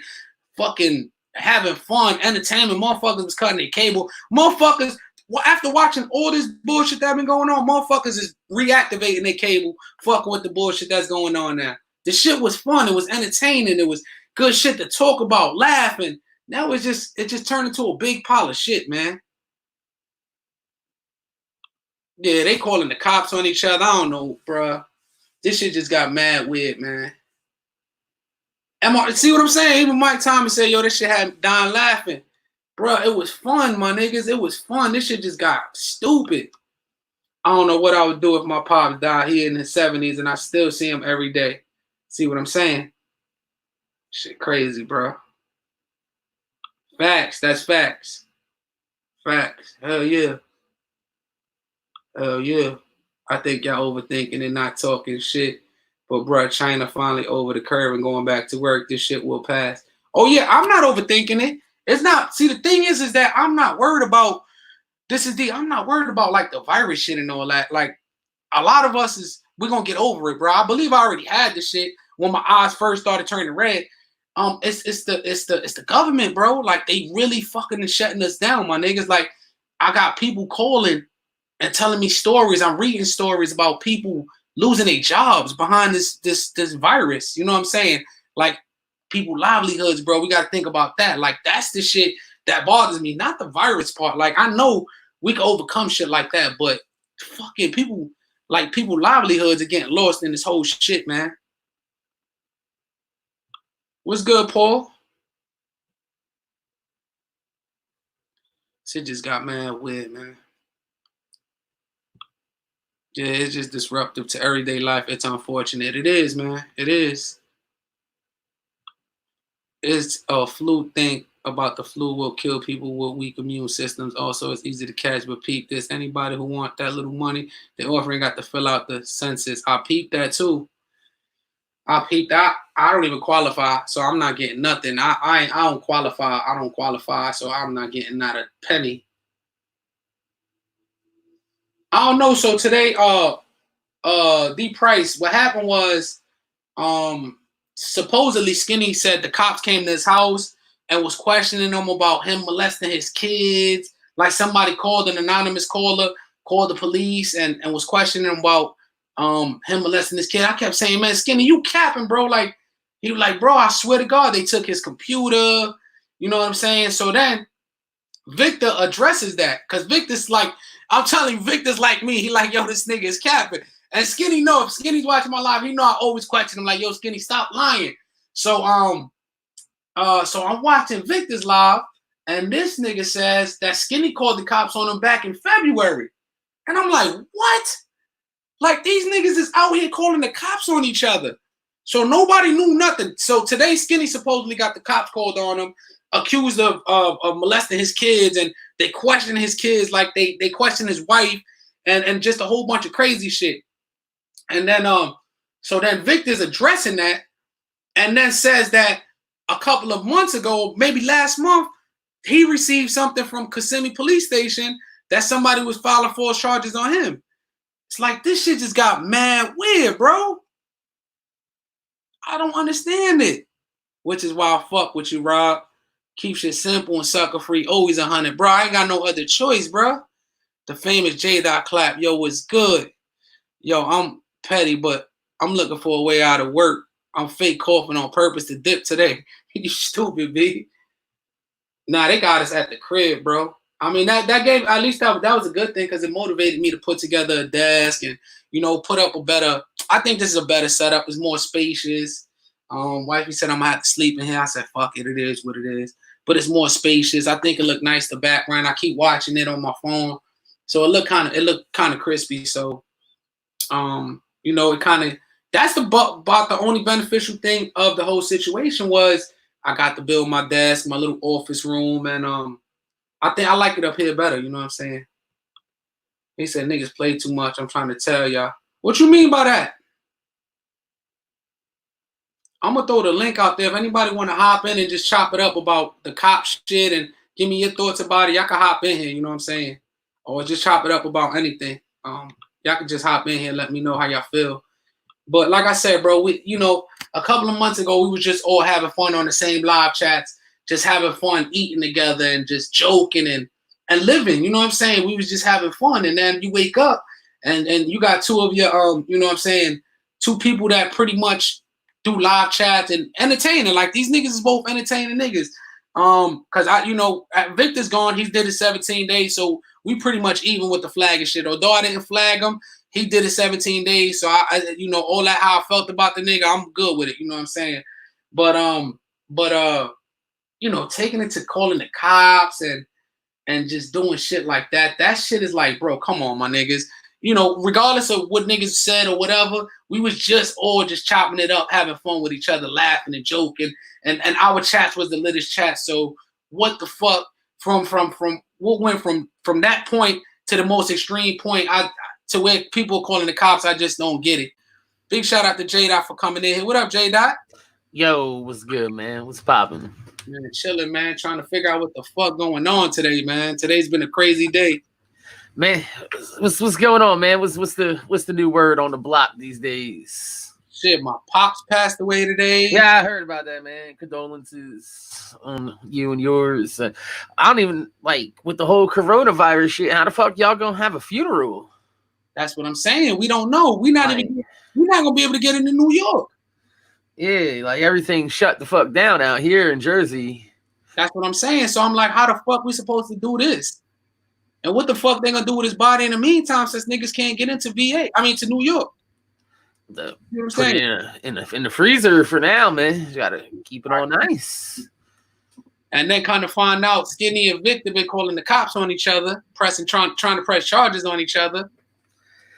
fucking having fun, entertainment. Motherfuckers was cutting their cable. Motherfuckers, after watching all this bullshit that been going on, motherfuckers is reactivating their cable, fucking with the bullshit that's going on now. The shit was fun. It was entertaining. It was good shit to talk about, laughing. Now it just turned into a big pile of shit, man. Yeah, they calling the cops on each other. I don't know, bruh. This shit just got mad weird, man. See what I'm saying? Even Mike Thomas said, yo, this shit had Don laughing. Bruh, it was fun, my niggas. It was fun. This shit just got stupid. I don't know what I would do if my pops died here in his 70s and I still see him every day. See what I'm saying? Shit crazy, bro. Facts. That's facts. Facts. Hell yeah. Hell yeah. I think y'all overthinking and not talking shit. But bro, China finally over the curve and going back to work. This shit will pass. Oh yeah, I'm not overthinking it. It's not. See, the thing is that I'm not worried about. I'm not worried about like the virus shit and all that. Like a lot of us we're gonna get over it, bro. I believe I already had this shit when my eyes first started turning red. It's the government, bro. Like they really fucking shutting us down, my niggas. Like I got people calling and telling me stories. I'm reading stories about people losing their jobs behind this virus. You know what I'm saying? Like people livelihoods, bro. We got to think about that. Like that's the shit that bothers me, not the virus part. Like I know we can overcome shit like that, but fucking people livelihoods are getting lost in this whole shit, man. What's good, Paul? Shit just got mad weird, man. Yeah, it's just disruptive to everyday life. It's unfortunate. It is, man. It is. It's a fluke thing. about the flu will kill people with weak immune systems. Also, it's easy to catch, but peep this. Anybody who want that little money, the offering got to fill out the census. I peeped that too. I peeped that. I don't even qualify, so I'm not getting nothing. I don't qualify. I don't qualify, so I'm not getting not a penny. I don't know. So today, D Price, what happened was, supposedly Skinny said the cops came to his house and was questioning him about him molesting his kids. Like somebody called, an anonymous caller, called the police and was questioning him about him molesting his kid. I kept saying, man, Skinny, you capping, bro. Like, he was like, bro, I swear to God, they took his computer. You know what I'm saying? So then Victor addresses that, because Victor's like, I'm telling you, Victor's like me. He like, yo, this nigga is capping. And Skinny know, if Skinny's watching my live, he know I always question him like, yo, Skinny, stop lying. So so I'm watching Victor's live, and this nigga says that Skinny called the cops on him back in February. And I'm like, what? Like, these niggas is out here calling the cops on each other. So nobody knew nothing. So today Skinny supposedly got the cops called on him, accused of molesting his kids, and they question his kids like they question his wife and just a whole bunch of crazy shit. And then so then Victor's addressing that and then says that a couple of months ago, maybe last month, he received something from Kissimmee police station that somebody was filing false charges on him. It's like, this shit just got mad weird, bro. I don't understand it. Which is why I fuck with you, Rob. Keep shit simple and sucker free. Always 100, bro. I ain't got no other choice, bro. The famous J. Clap. Yo, what's good? Yo, I'm petty, but I'm looking for a way out of work. I'm fake coughing on purpose to dip today. You stupid, B. Nah, they got us at the crib, bro. I mean, that gave, at least that was a good thing, because it motivated me to put together a desk and, you know, put up a better, I think this is a better setup. It's more spacious. Wifey said I'm gonna have to sleep in here. I said, fuck it, it is what it is. But it's more spacious. I think it looked nice, the background. I keep watching it on my phone. So it looked kind of crispy. So you know, that's about the only beneficial thing of the whole situation was I got to build my desk, my little office room, and I think I like it up here better, you know what I'm saying? He said niggas play too much. I'm trying to tell y'all. What you mean by that? I'm gonna throw the link out there. If anybody want to hop in and just chop it up about the cop shit and give me your thoughts about it, y'all can hop in here, you know what I'm saying? Or just chop it up about anything. Y'all can just hop in here and let me know how y'all feel. But like I said, bro, we, you know, a couple of months ago, we was just all having fun on the same live chats, just having fun eating together and just joking and living, you know what I'm saying? We was just having fun. And then you wake up and you got two of your, you know what I'm saying, two people that pretty much do live chats and entertaining. Like, these niggas is both entertaining niggas. Cause you know, Victor's gone, he did it 17 days. So we pretty much even with the flag and shit. Although I didn't flag him, he did it 17 days. So I you know, all that how I felt about the nigga, I'm good with it. You know what I'm saying? But you know, taking it to calling the cops and just doing shit like that, that shit is like, bro, come on, my niggas. You know, regardless of what niggas said or whatever, we was just all just chopping it up, having fun with each other, laughing and joking. And our chats was the latest chat. So what the fuck from what went from that point to the most extreme point to where people are calling the cops, I just don't get it. Big shout out to J Dot for coming in here. What up, J Dot? Yo, what's good, man? What's popping? Man, chilling, man. Trying to figure out what the fuck going on today, man. Today's been a crazy day. Man, what's going on, man? What's the new word on the block these days? Shit, my pops passed away today. Yeah, I heard about that, man. Condolences on you and yours. I don't even, like, with the whole coronavirus shit, how the fuck y'all gonna have a funeral? That's what I'm saying. We don't know. We're not gonna be able to get into New York. Yeah, like, everything shut the fuck down out here in Jersey. That's what I'm saying. So I'm like, how the fuck we supposed to do this? And what the fuck they gonna do with his body in the meantime, since niggas can't get into VA? I mean, to New York. You know what I'm saying? In the freezer for now, man. You gotta keep it all nice. And then kind of find out Skinny and Victor been calling the cops on each other, trying to press charges on each other.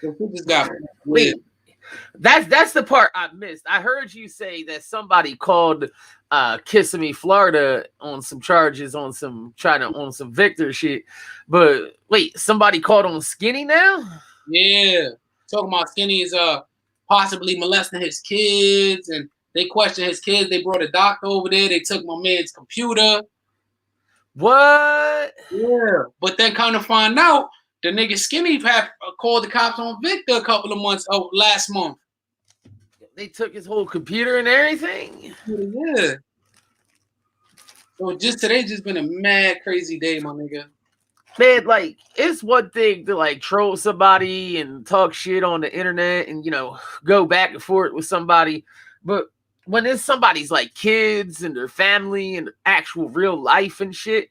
So we just got weird. That's the part I missed. I heard you say that somebody called Kissimmee, Florida on some charges on some on some Victor shit. But wait, somebody called on Skinny now? Yeah, talking about Skinny is possibly molesting his kids, and they questioned his kids. They brought a doctor over there. They took my man's computer. What? Yeah, but then kind of find out the nigga Skinny had called the cops on Victor a couple of months last month. They took his whole computer and everything? Yeah. So just today just been a mad crazy day, my nigga. Man, like, it's one thing to like troll somebody and talk shit on the internet and, you know, go back and forth with somebody. But when it's somebody's like kids and their family and actual real life and shit,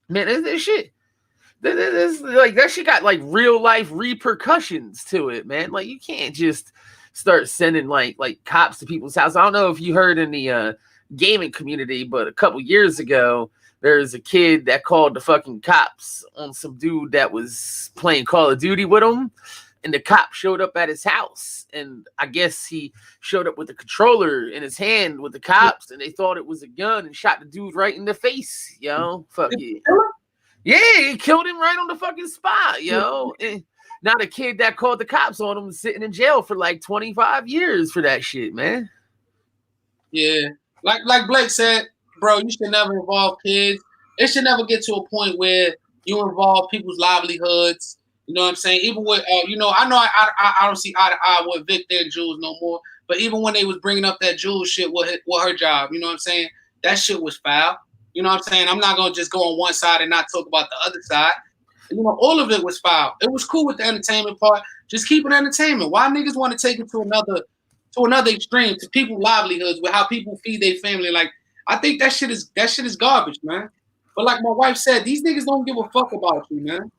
man, this shit, this like that shit got like real life repercussions to it, man. Like, you can't just start sending like cops to people's house. I don't know if you heard in the gaming community, but a couple years ago, there's a kid that called the fucking cops on some dude that was playing Call of Duty with him. And the cop showed up at his house. And I guess he showed up with a controller in his hand with the cops. And they thought it was a gun and shot the dude right in the face. Yo, fuck it. Yeah, he killed him right on the fucking spot, yo. And now the kid that called the cops on him is sitting in jail for like 25 years for that shit, man. Yeah. Like Blake said, bro, you should never involve kids. It should never get to a point where you involve people's livelihoods. You know what I'm saying? Even with, you know I don't see eye to eye with Victor and Jules no more. But even when they was bringing up that Jules shit with her job, you know what I'm saying? That shit was foul. You know what I'm saying? I'm not gonna just go on one side and not talk about the other side. You know, all of it was foul. It was cool with the entertainment part. Just keep it entertainment. Why niggas want to take it to another extreme, to people's livelihoods, with how people feed their family? Like, I think that shit is garbage, man. But like my wife said, these niggas don't give a fuck about you, man.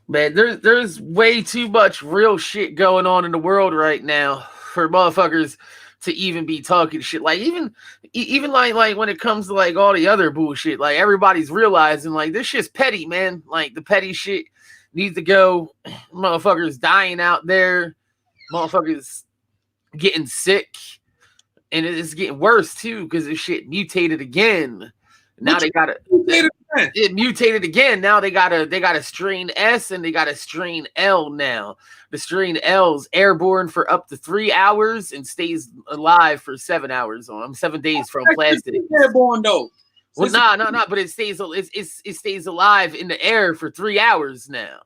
Man, there's way too much real shit going on in the world right now for motherfuckers to even be talking shit. Like even like when it comes to like all the other bullshit, like everybody's realizing like this shit's petty, man. Like the petty shit needs to go. Motherfuckers dying out there, motherfuckers getting sick, and it's getting worse too because this shit mutated again. Now they got it mutated again. Now they got a strain S and they got a strain L now. The strain L's airborne for up to 3 hours and stays alive for 7 hours 7 days from plastic. Airborne though. Well, no, but it stays alive in the air for 3 hours now.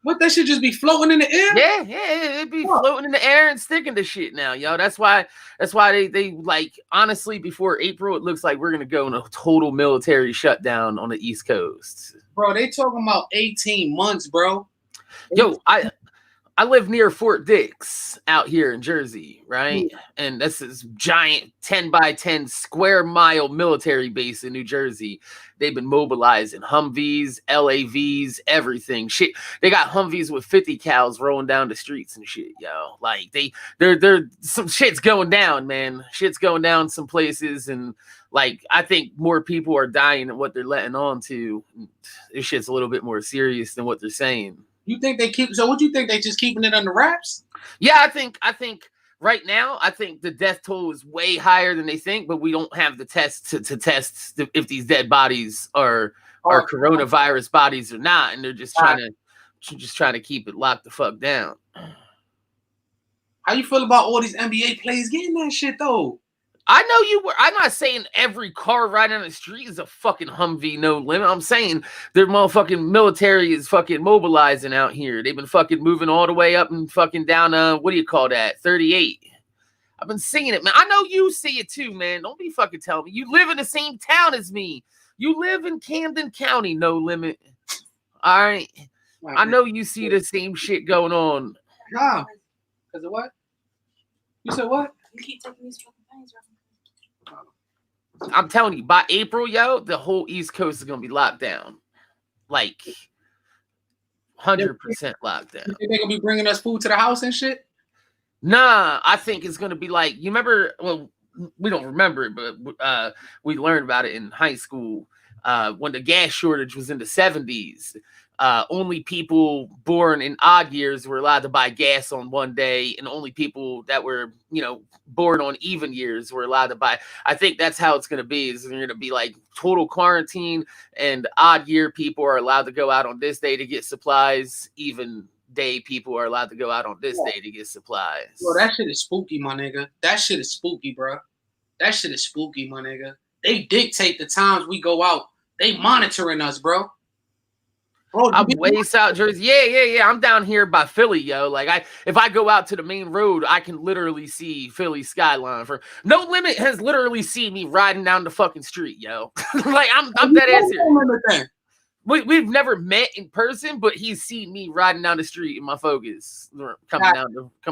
What, that should just be floating in the air? Yeah, it'd be floating in the air and sticking to shit now, yo. That's why they like, honestly, before April, it looks like we're gonna go in a total military shutdown on the East Coast. Bro, they talking about 18 months, bro. Yo, I live near Fort Dix out here in Jersey, right? Yeah. And this is giant 10 by 10 square mile military base in New Jersey. They've been mobilizing Humvees, LAVs, everything. Shit, they got Humvees with 50 cals rolling down the streets and shit, yo. Like they're some shit's going down, man. Shit's going down some places, and like I think more people are dying than what they're letting on to. This shit's a little bit more serious than what they're saying. You think they keep? So what you think, they just keeping it under wraps? Yeah, I think right now, I think the death toll is way higher than they think, but we don't have the test to test if these dead bodies are coronavirus bodies or not, and they're just trying to keep it locked the fuck down. How you feel about all these NBA players getting that shit though? I know you were. I'm not saying every car right on the street is a fucking Humvee, no limit. I'm saying their motherfucking military is fucking mobilizing out here. They've been fucking moving all the way up and fucking down, what do you call that? 38. I've been seeing it, man. I know you see it too, man. Don't be fucking telling me. You live in the same town as me. You live in Camden County, no limit. All right. I know you see the same shit going on. Nah. Because of what? You said what? You keep taking these fucking things, right? I'm telling you, by April, yo, the whole East Coast is gonna be locked down, like 100% locked down. You think they gonna be bringing us food to the house and shit? Nah, I think it's gonna be like, you remember? Well, we don't remember it, but we learned about it in high school when the gas shortage was in the 70s. only people born in odd years were allowed to buy gas on one day, and only people that were, born on even years were allowed to buy. I think that's how it's going to be. Is going to be like total quarantine, and odd year people are allowed to go out on this day to get supplies. Even day people are allowed to go out on this day to get supplies. Bro, that shit is spooky, my nigga. That shit is spooky, bro. That shit is spooky, my nigga. They dictate the times we go out. They monitoring us, bro. Bro, I'm way South Jersey. Yeah. I'm down here by Philly, yo. Like if I go out to the main road, I can literally see Philly skyline. For No Limit has literally seen me riding down the fucking street, yo. Like I'm that ass here. We've never met in person, but he's seen me riding down the street in my Focus, coming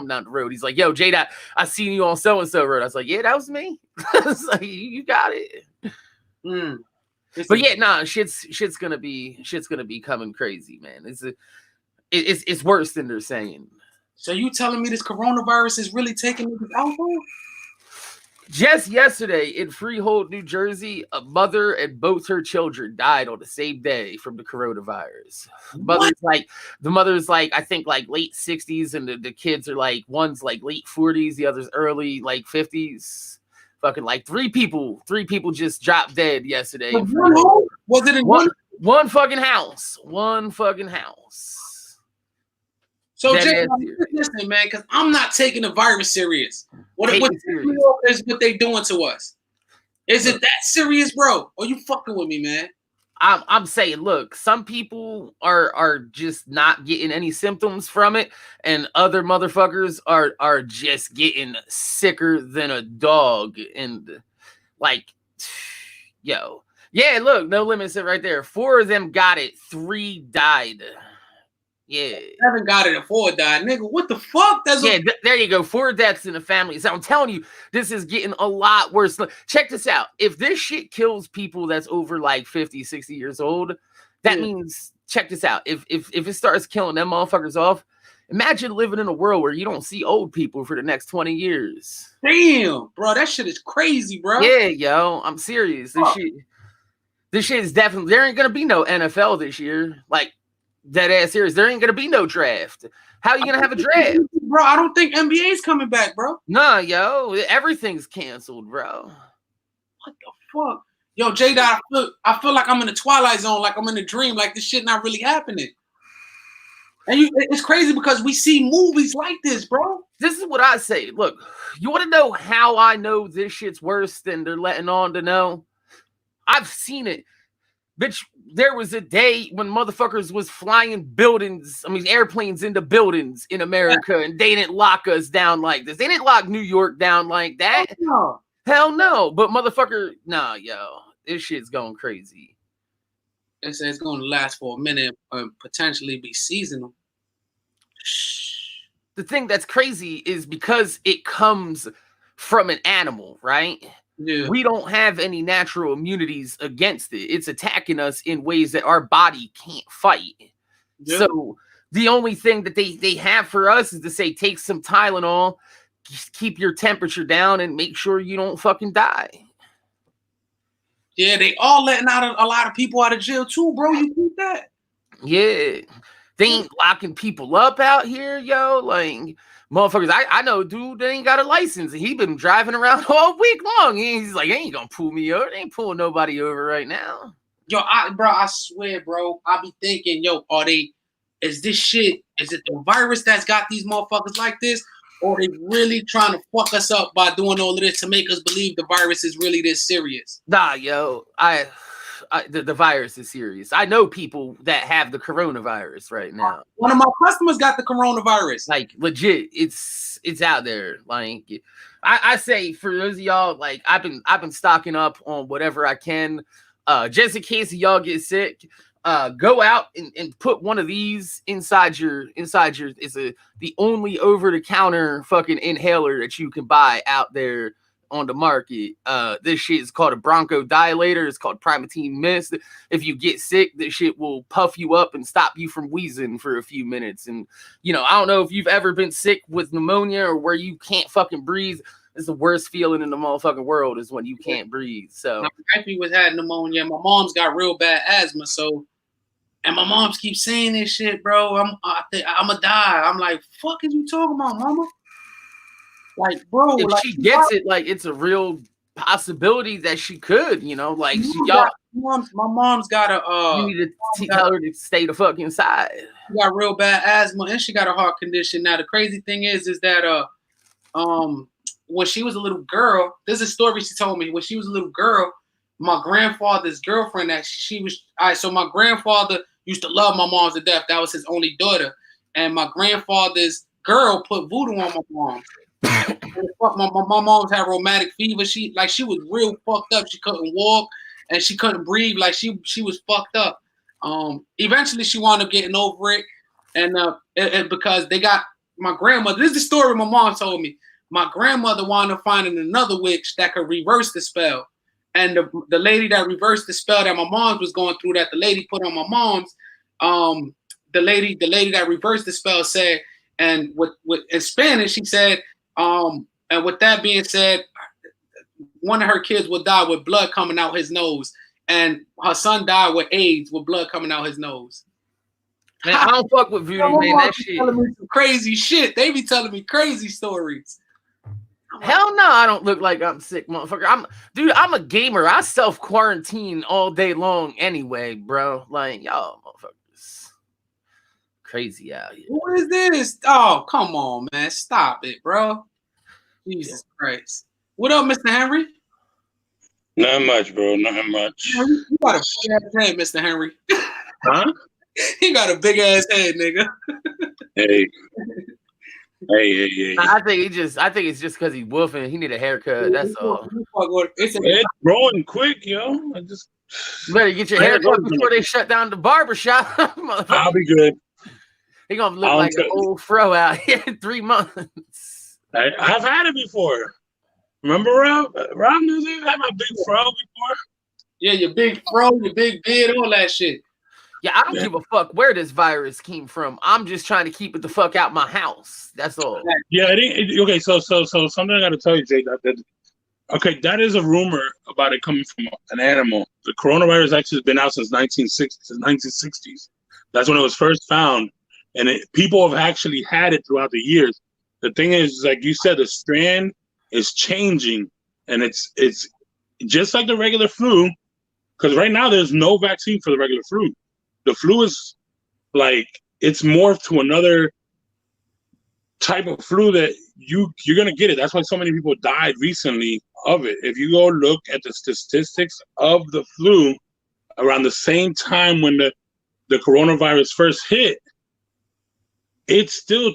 down the road. He's like, "Yo, Jada, I seen you on so and so road." I was like, "Yeah, that was me." I was like, "You got it." But yeah, nah, shit's gonna be coming crazy, man. It's worse than they're saying. So you telling me this coronavirus is really taking niggas out, bro? Just yesterday in Freehold, New Jersey, a mother and both her children died on the same day from the coronavirus. The mother's like, I think like late 60s, and the kids are like, one's like late 40s, the other's early like 50s. Fucking like three people just dropped dead yesterday. Was it in one fucking house? One fucking house. So Jay, listen, man, because I'm not taking the virus serious. What is what they doing to us? Is it that serious, bro? Or you fucking with me, man? I'm saying, look, some people are just not getting any symptoms from it, and other motherfuckers are just getting sicker than a dog. And like, yo, yeah, look, No Limit said right there. 4 of them got it, 3 died. Yeah, 7 got it and 4 died, nigga. What the fuck? There you go. 4 deaths in the family. So I'm telling you, this is getting a lot worse. Check this out. If this shit kills people that's over like 50, 60 years old, that means, check this out. If it starts killing them motherfuckers off, imagine living in a world where you don't see old people for the next 20 years. Damn, bro, that shit is crazy, bro. Yeah, yo, I'm serious. This shit is definitely, there ain't gonna be no NFL this year. Like, dead ass serious. There ain't gonna be no draft. How are you gonna have a draft, bro? I don't think NBA's coming back, bro. Nah, yo, everything's canceled, bro. What the fuck, yo, Jada? I feel like I'm in the Twilight Zone, like I'm in a dream, like this shit not really happening. And it's crazy because we see movies like this, bro. This is what I say. Look, you want to know how I know this shit's worse than they're letting on to know? I've seen it. Bitch, there was a day when motherfuckers was flying airplanes into buildings in America, and they didn't lock us down like this. They didn't lock New York down like that. No. Hell no. But motherfucker, nah, yo, this shit's going crazy. It says it's going to last for a minute and potentially be seasonal. The thing that's crazy is because it comes from an animal, right? Yeah. We don't have any natural immunities against it. It's attacking us in ways that our body can't fight. Yeah. So the only thing that they have for us is to say, take some Tylenol, just keep your temperature down, and make sure you don't fucking die. Yeah, they all letting out a lot of people out of jail too, bro. You think that? Yeah. They ain't locking people up out here, yo. Like, motherfuckers, I know dude that ain't got a license, and he been driving around all week long. He's like, ain't gonna pull me over. They ain't pulling nobody over right now. Yo, I swear, bro, I be thinking, yo, is it the virus that's got these motherfuckers like this? Or they really trying to fuck us up by doing all of this to make us believe the virus is really this serious? Nah, yo, the virus is serious. I know people that have the coronavirus right now. One of my customers got the coronavirus. Like, legit, it's out there. Like, I say for those of y'all, like, I've been stocking up on whatever I can, just in case y'all get sick. Go out and put one of these inside your. It's the only over the counter fucking inhaler that you can buy out there on the market. This shit is called a bronchodilator. It's called Primatene Mist. If you get sick, this shit will puff you up and stop you from wheezing for a few minutes. And I don't know if you've ever been sick with pneumonia or where you can't fucking breathe. It's the worst feeling in the motherfucking world is when you can't breathe. So my wifey had pneumonia. My mom's got real bad asthma, so And my moms keep saying this shit, bro. I'm gonna die. I'm like, fuck is you talking about, mama? Like, bro, If like she gets it, like it's a real possibility that she could, like y'all. My mom's got You need to tell her to stay the fuck inside. She got real bad asthma and she got a heart condition. Now the crazy thing is that when she was a little girl, there's a story she told me. When she was a little girl, my grandfather's girlfriend that she was so my grandfather used to love my mom to death. That was his only daughter. And my grandfather's girl put voodoo on my mom. my mom's had rheumatic fever. She was real fucked up. She couldn't walk and she couldn't breathe. Like she was fucked up. Eventually she wound up getting over it. And because they got my grandmother, this is the story my mom told me. My grandmother wound up finding another witch that could reverse the spell. And the lady that reversed the spell that my mom's was going through, that the lady put on my mom's, the lady that reversed the spell said, and with in Spanish, she said, and with that being said, one of her kids will die with blood coming out his nose. And her son died with AIDS with blood coming out his nose. Man, I don't fuck with voodoo, man. That shit. Telling me some crazy shit. They be telling me crazy stories. Hell no, I don't look like I'm sick, motherfucker. I'm a gamer. I self-quarantine all day long anyway, bro. Like, y'all motherfuckers. Crazy out here. Who is this? Oh, come on, man. Stop it, bro. Jesus Christ. What up, Mr. Henry? Not much, bro. Not much. You got a big ass head, Mr. Henry. Huh? He got a big ass head, nigga. Hey. I think it's just because he's woofing. He need a haircut. That's all. It's growing quick, yo. You better get your haircut before they shut down the barbershop. I'll be good. He gonna look like an old fro out here in 3 months. I've had it before. Remember, Rob? Rob knew they had my big fro before. Yeah, your big fro, your big beard, all that shit. Yeah, I don't give a fuck where this virus came from. I'm just trying to keep it the fuck out my house. That's all. Yeah, okay. So something I got to tell you, Jay. That is a rumor about it coming from an animal. The coronavirus actually has been out since 1960s. That's when it was first found, and people have actually had it throughout the years. The thing is, like you said, the strand is changing, and it's just like the regular flu. Because right now there's no vaccine for the regular flu. The flu is like, it's morphed to another type of flu that you're going to get it. That's why so many people died recently of it. If you go look at the statistics of the flu around the same time when the coronavirus first hit, it still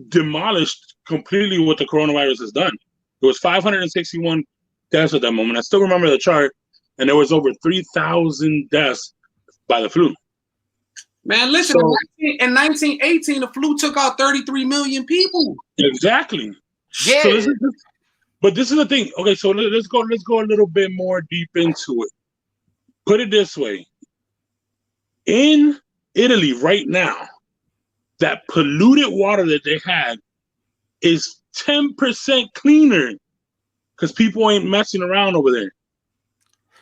demolished completely what the coronavirus has done. There was 561 deaths at that moment. I still remember the chart, and there was over 3,000 deaths by the flu. Man, listen, in 1918, the flu took out 33 million people. Exactly. Yeah. So but this is the thing. Okay, so let's go a little bit more deep into it. Put it this way. In Italy right now, that polluted water that they had is 10% cleaner because people ain't messing around over there.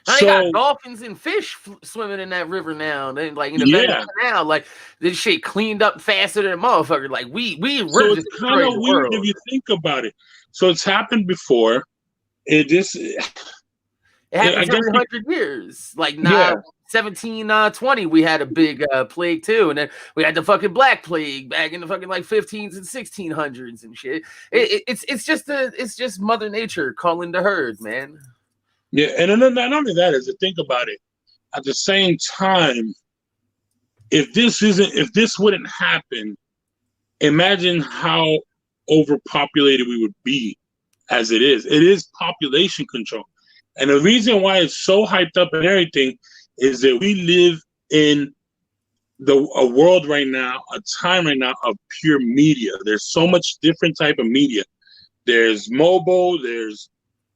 They got dolphins and fish swimming in that river now. They like in the Venice Canal, like this shit cleaned up faster than a motherfucker. Like we're so it's kind of weird if you think about it. So it's happened before. It happens every 100 years. Like 1720, we had a big plague too, and then we had the fucking Black Plague back in the fucking like 15s and 1600s and shit. It's just Mother Nature calling the herd, man. Yeah, and then not only that is to think about it. At the same time, if this wouldn't happen, imagine how overpopulated we would be as it is. It is population control. And the reason why it's so hyped up and everything is that we live in a world right now, a time right now of pure media. There's so much different type of media. There's mobile, there's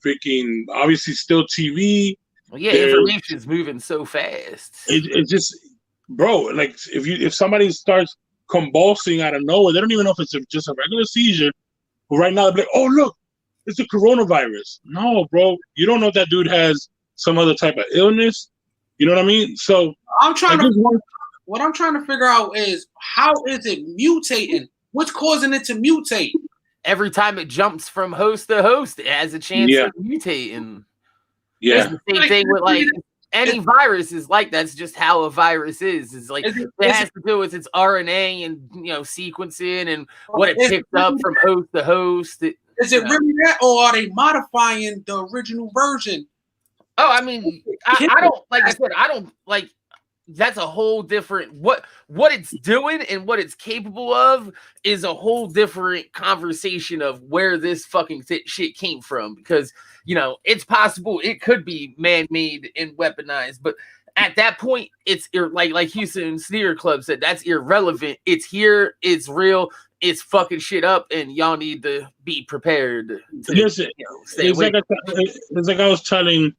freaking obviously still TV. Well, yeah, information's moving so fast. It just, bro, like if somebody starts convulsing out of nowhere, they don't even know if it's just a regular seizure. But right now they're like, oh look, it's a coronavirus. No, bro, you don't know if that dude has some other type of illness. You know what I mean? So I'm trying to what I'm trying to figure out is how is it mutating? What's causing it to mutate? Every time it jumps from host to host, it has a chance Yeah. of mutating. Yeah. It's the same thing with like any virus is like that's just how a virus is. It's like it has to do with its RNA and sequencing and what it picks up from host to host. Is it really that, or are they modifying the original version? Oh, I mean, I don't like I said, I don't like that's a whole different what it's doing and what it's capable of is a whole different conversation of where this fucking shit came from, because it's possible it could be man-made and weaponized, but at that point it's like Houston Sneaker Club said, that's irrelevant. It's here, it's real, it's fucking shit up, and y'all need to be prepared to Listen, stay away. It's like I was telling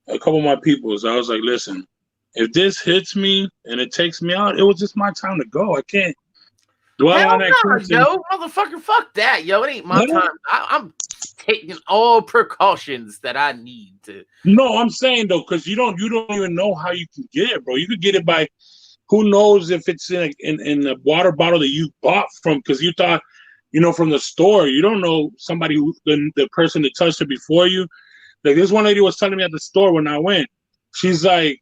a couple of my peoples, I was like, listen, if this hits me and it takes me out, it was just my time to go. I can't dwell on that. Yo, motherfucker, fuck that, yo. It ain't my time. I'm taking all precautions that I need to. No, I'm saying though, because you don't even know how you can get it, bro. You could get it by, who knows if it's in a water bottle that you bought from, because you thought, from the store. You don't know somebody the person that touched it before you. Like this one lady was telling me at the store when I went, she's like,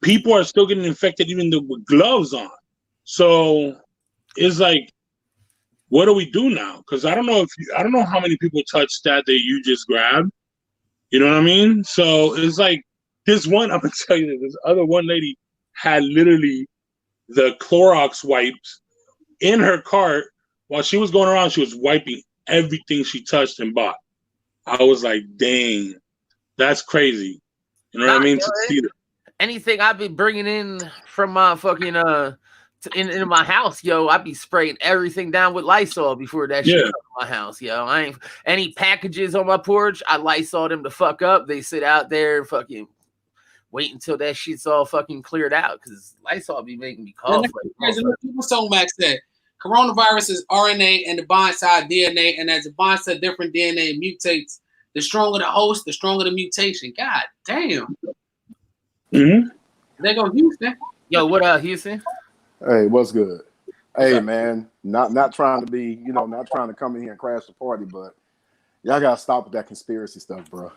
people are still getting infected even with gloves on. So it's like, what do we do now? Because I don't know how many people touched that you just grabbed. You know what I mean? So it's like this one. I'm gonna tell you this other one lady had literally the Clorox wipes in her cart while she was going around. She was wiping everything she touched and bought. I was like, dang, that's crazy. You know what I mean? To see that. Anything I've been bringing in from my fucking into my house, yo, I be spraying everything down with Lysol before that shit comes to my house, yo. I ain't any packages on my porch. I Lysol them the fuck up. They sit out there and fucking wait until that shit's all fucking cleared out, because Lysol be making me cough. People so Max said coronavirus is RNA and the binds to our DNA, and as it binds to different DNA, it mutates. The stronger the host, the stronger the mutation. God damn. Mm-hmm. There go Houston. Yo, what up, Houston? Hey, what's good? Hey, man, not trying to be, not trying to come in here and crash the party, but y'all gotta stop with that conspiracy stuff, bro.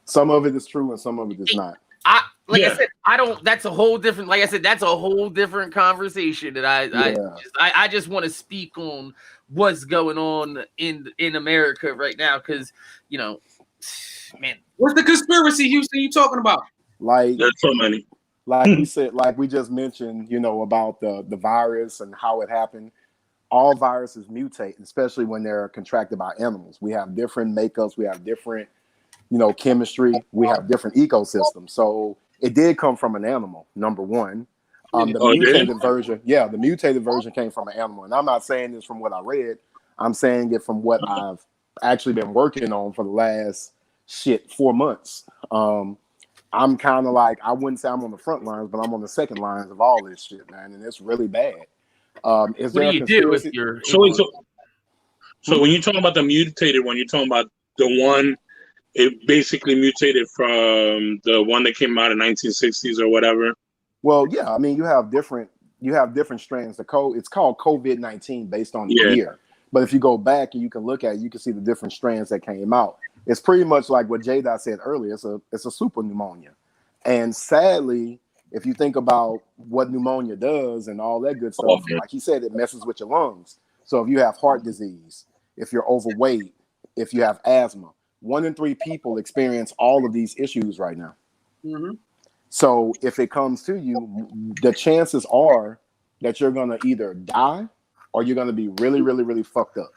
Some of it is true and some of it is not. I said, I don't. That's a whole different. Like I said, that's a whole different conversation that I just want to speak on what's going on in America right now, because man, what's the conspiracy, Houston? You talking about? Like, there's so many. Like we said, like we just mentioned, about the virus and how it happened. All viruses mutate, especially when they're contracted by animals. We have different makeups, we have different, chemistry, we have different ecosystems. So it did come from an animal, number one. The mutated version came from an animal. And I'm not saying this from what I read. I'm saying it from what I've actually been working on for the last 4 months. I'm kind of like, I wouldn't say I'm on the front lines, but I'm on the second lines of all this shit, man, and it's really bad. What do you do with your? So when you're talking about the mutated one, you're talking about the one, it basically mutated from the one that came out in 1960s or whatever. Well, yeah, I mean, you have different strands. It's called COVID-19 based on the year. But if you go back and you can look at it, you can see the different strands that came out. It's pretty much like what J-Dot said earlier. It's a super pneumonia. And sadly, if you think about what pneumonia does and all that good stuff, like he said, it messes with your lungs. So if you have heart disease, if you're overweight, if you have asthma, 1 in 3 people experience all of these issues right now. Mm-hmm. So if it comes to you, the chances are that you're going to either die or you're going to be really, really, really fucked up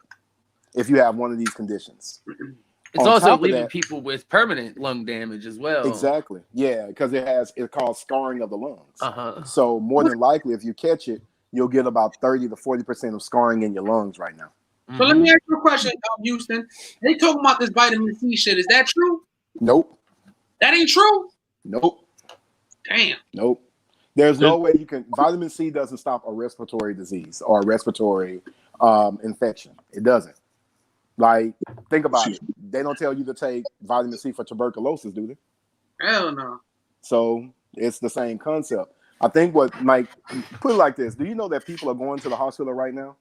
if you have one of these conditions. It's also leaving people with permanent lung damage as well. Exactly. Yeah, because it's called scarring of the lungs. So more than likely, if you catch it, you'll get about 30 to 40% of scarring in your lungs right now. So let me ask you a question, Houston. They talking about this vitamin C shit. Is that true? Nope. That ain't true? Nope. Damn. Nope. There's no way you can. Vitamin C doesn't stop a respiratory disease or a respiratory infection. It doesn't. Like, think about it. They don't tell you to take vitamin C for tuberculosis, do they? Hell no. So It's the same concept. I think what, like, put it like this: do you know that people are going to the hospital right now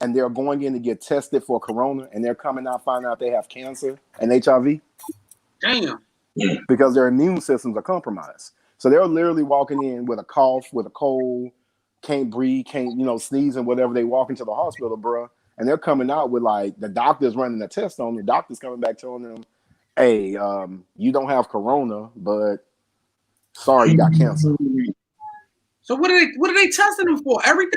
and they're going in to get tested for corona, and they're coming out finding out they have cancer and HIV Damn. because their immune systems are compromised. So they're literally walking in with a cough, with a cold, can't breathe, can't, sneeze and whatever. They walk into the hospital, bro, and they're coming out with, like, the doctor's running a test on them. The doctor's coming back telling them, hey, you don't have corona, but sorry, you got cancer. So what are they testing them for? Everything?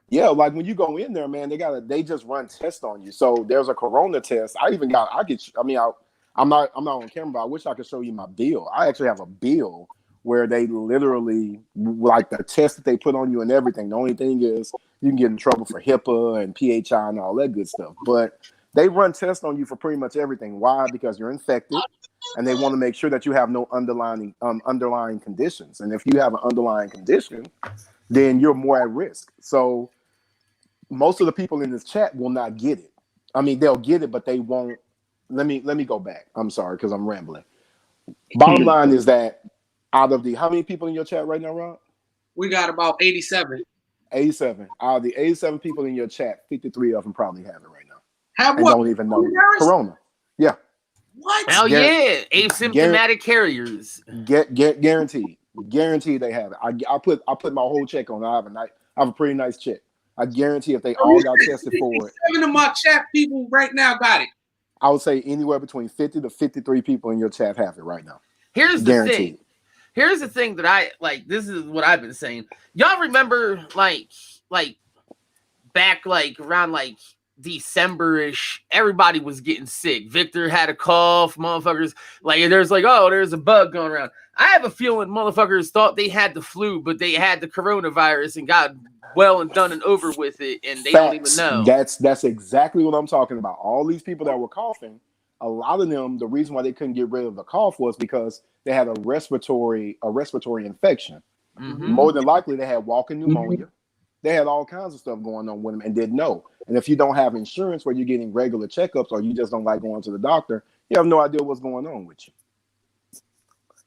Yeah, like when you go in there, man, they just run tests on you. So there's a corona test. I'm not on camera, but I wish I could show you my bill. I actually have a bill where they literally, like, the test that they put on you and everything. The only thing is you can get in trouble for HIPAA and PHI and all that good stuff. But they run tests on you for pretty much everything. Why? Because you're infected, and they want to make sure that you have no underlying conditions. And if you have an underlying condition, then you're more at risk. So most of the people in this chat will not get it. I mean, they'll get it, but they won't. Let me go back. I'm sorry, because I'm rambling. Bottom line is that out of how many people in your chat right now, Rob? We got about 87. 87. Out of the 87 people in your chat, 53 of them probably have it right now. Have and what? Don't even know corona. Yeah. What? Hell yeah, asymptomatic carriers. Guaranteed they have it. I put my whole check on. I have a pretty nice check. I guarantee if they all got tested for it. 7 of my chat people right now got it. I would say anywhere between 50 to 53 people in your chat have it right now. Here's the thing. Here's the thing that I like. This is what I've been saying. Y'all remember like back around December-ish, everybody was getting sick. Victor had a cough, motherfuckers. There's a bug going around. I have a feeling motherfuckers thought they had the flu, but they had the coronavirus and got well and done and over with it, and they don't even know. That's exactly what I'm talking about. All these people that were coughing, a lot of them, the reason why they couldn't get rid of the cough was because they had a respiratory infection. Mm-hmm. More than likely, they had walking pneumonia. They had all kinds of stuff going on with them and didn't know. And if you don't have insurance where you're getting regular checkups, or you just don't like going to the doctor, you have no idea what's going on with you.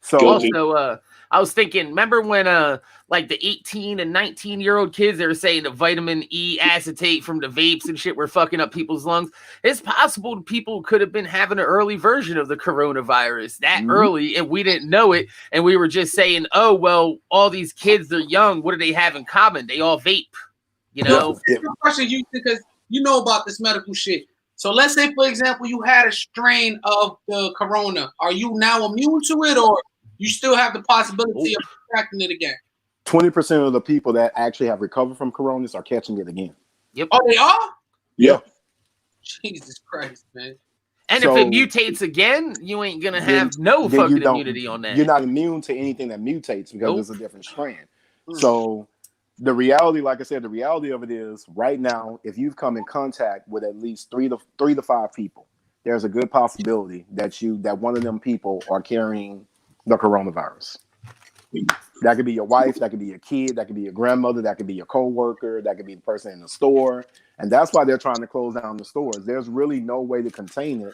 So also, I was thinking, remember when the 18 and 19-year-old kids, they were saying the vitamin E acetate from the vapes and shit were fucking up people's lungs? It's possible people could have been having an early version of the coronavirus early, and we didn't know it, and we were just saying, oh, well, all these kids, they're young. What do they have in common? They all vape, you know? Yeah. Question you, because you know about this medical shit. So let's say, for example, you had a strain of the corona. Are you now immune to it, or you still have the possibility of contracting it again? 20% of the people that actually have recovered from corona are catching it again. Yep. Oh, they are? Yeah. Jesus Christ, man. And if it mutates again, you ain't going to have no fucking immunity on that. You're not immune to anything that mutates because it's a different strand. So the reality, like I said, the reality of it is right now, if you've come in contact with at least three to five people, there's a good possibility that one of them people are carrying the coronavirus. That could be your wife, that could be your kid, that could be your grandmother, that could be your coworker, that could be the person in the store. And that's why they're trying to close down the stores. There's really no way to contain it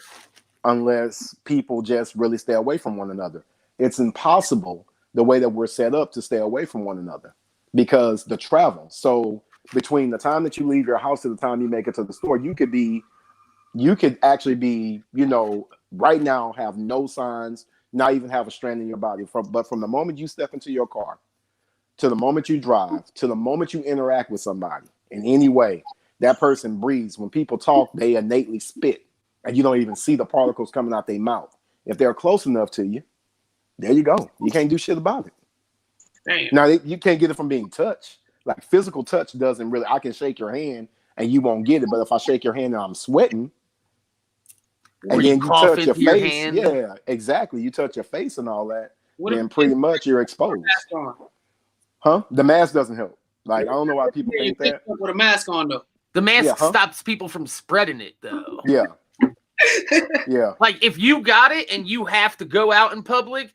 unless people just really stay away from one another. It's impossible the way that we're set up to stay away from one another because the travel. So between the time that you leave your house to the time you make it to the store, you could actually be, right now have no signs, not even have a strand in your body. But from the moment you step into your car, to the moment you drive, to the moment you interact with somebody in any way, that person breathes. When people talk, they innately spit, and you don't even see the particles coming out their mouth. If they're close enough to you, there you go. You can't do shit about it. Damn. Now, you can't get it from being touched. Like physical touch doesn't really, I can shake your hand and you won't get it. But if I shake your hand and I'm sweating, and then you touch your face, hand. Yeah, exactly. You touch your face and all that, then pretty much you're exposed. Huh? The mask doesn't help. Like, I don't know why people think that. With a mask on, though. The mask stops people from spreading it, though. Yeah. Yeah. Like, if you got it and you have to go out in public,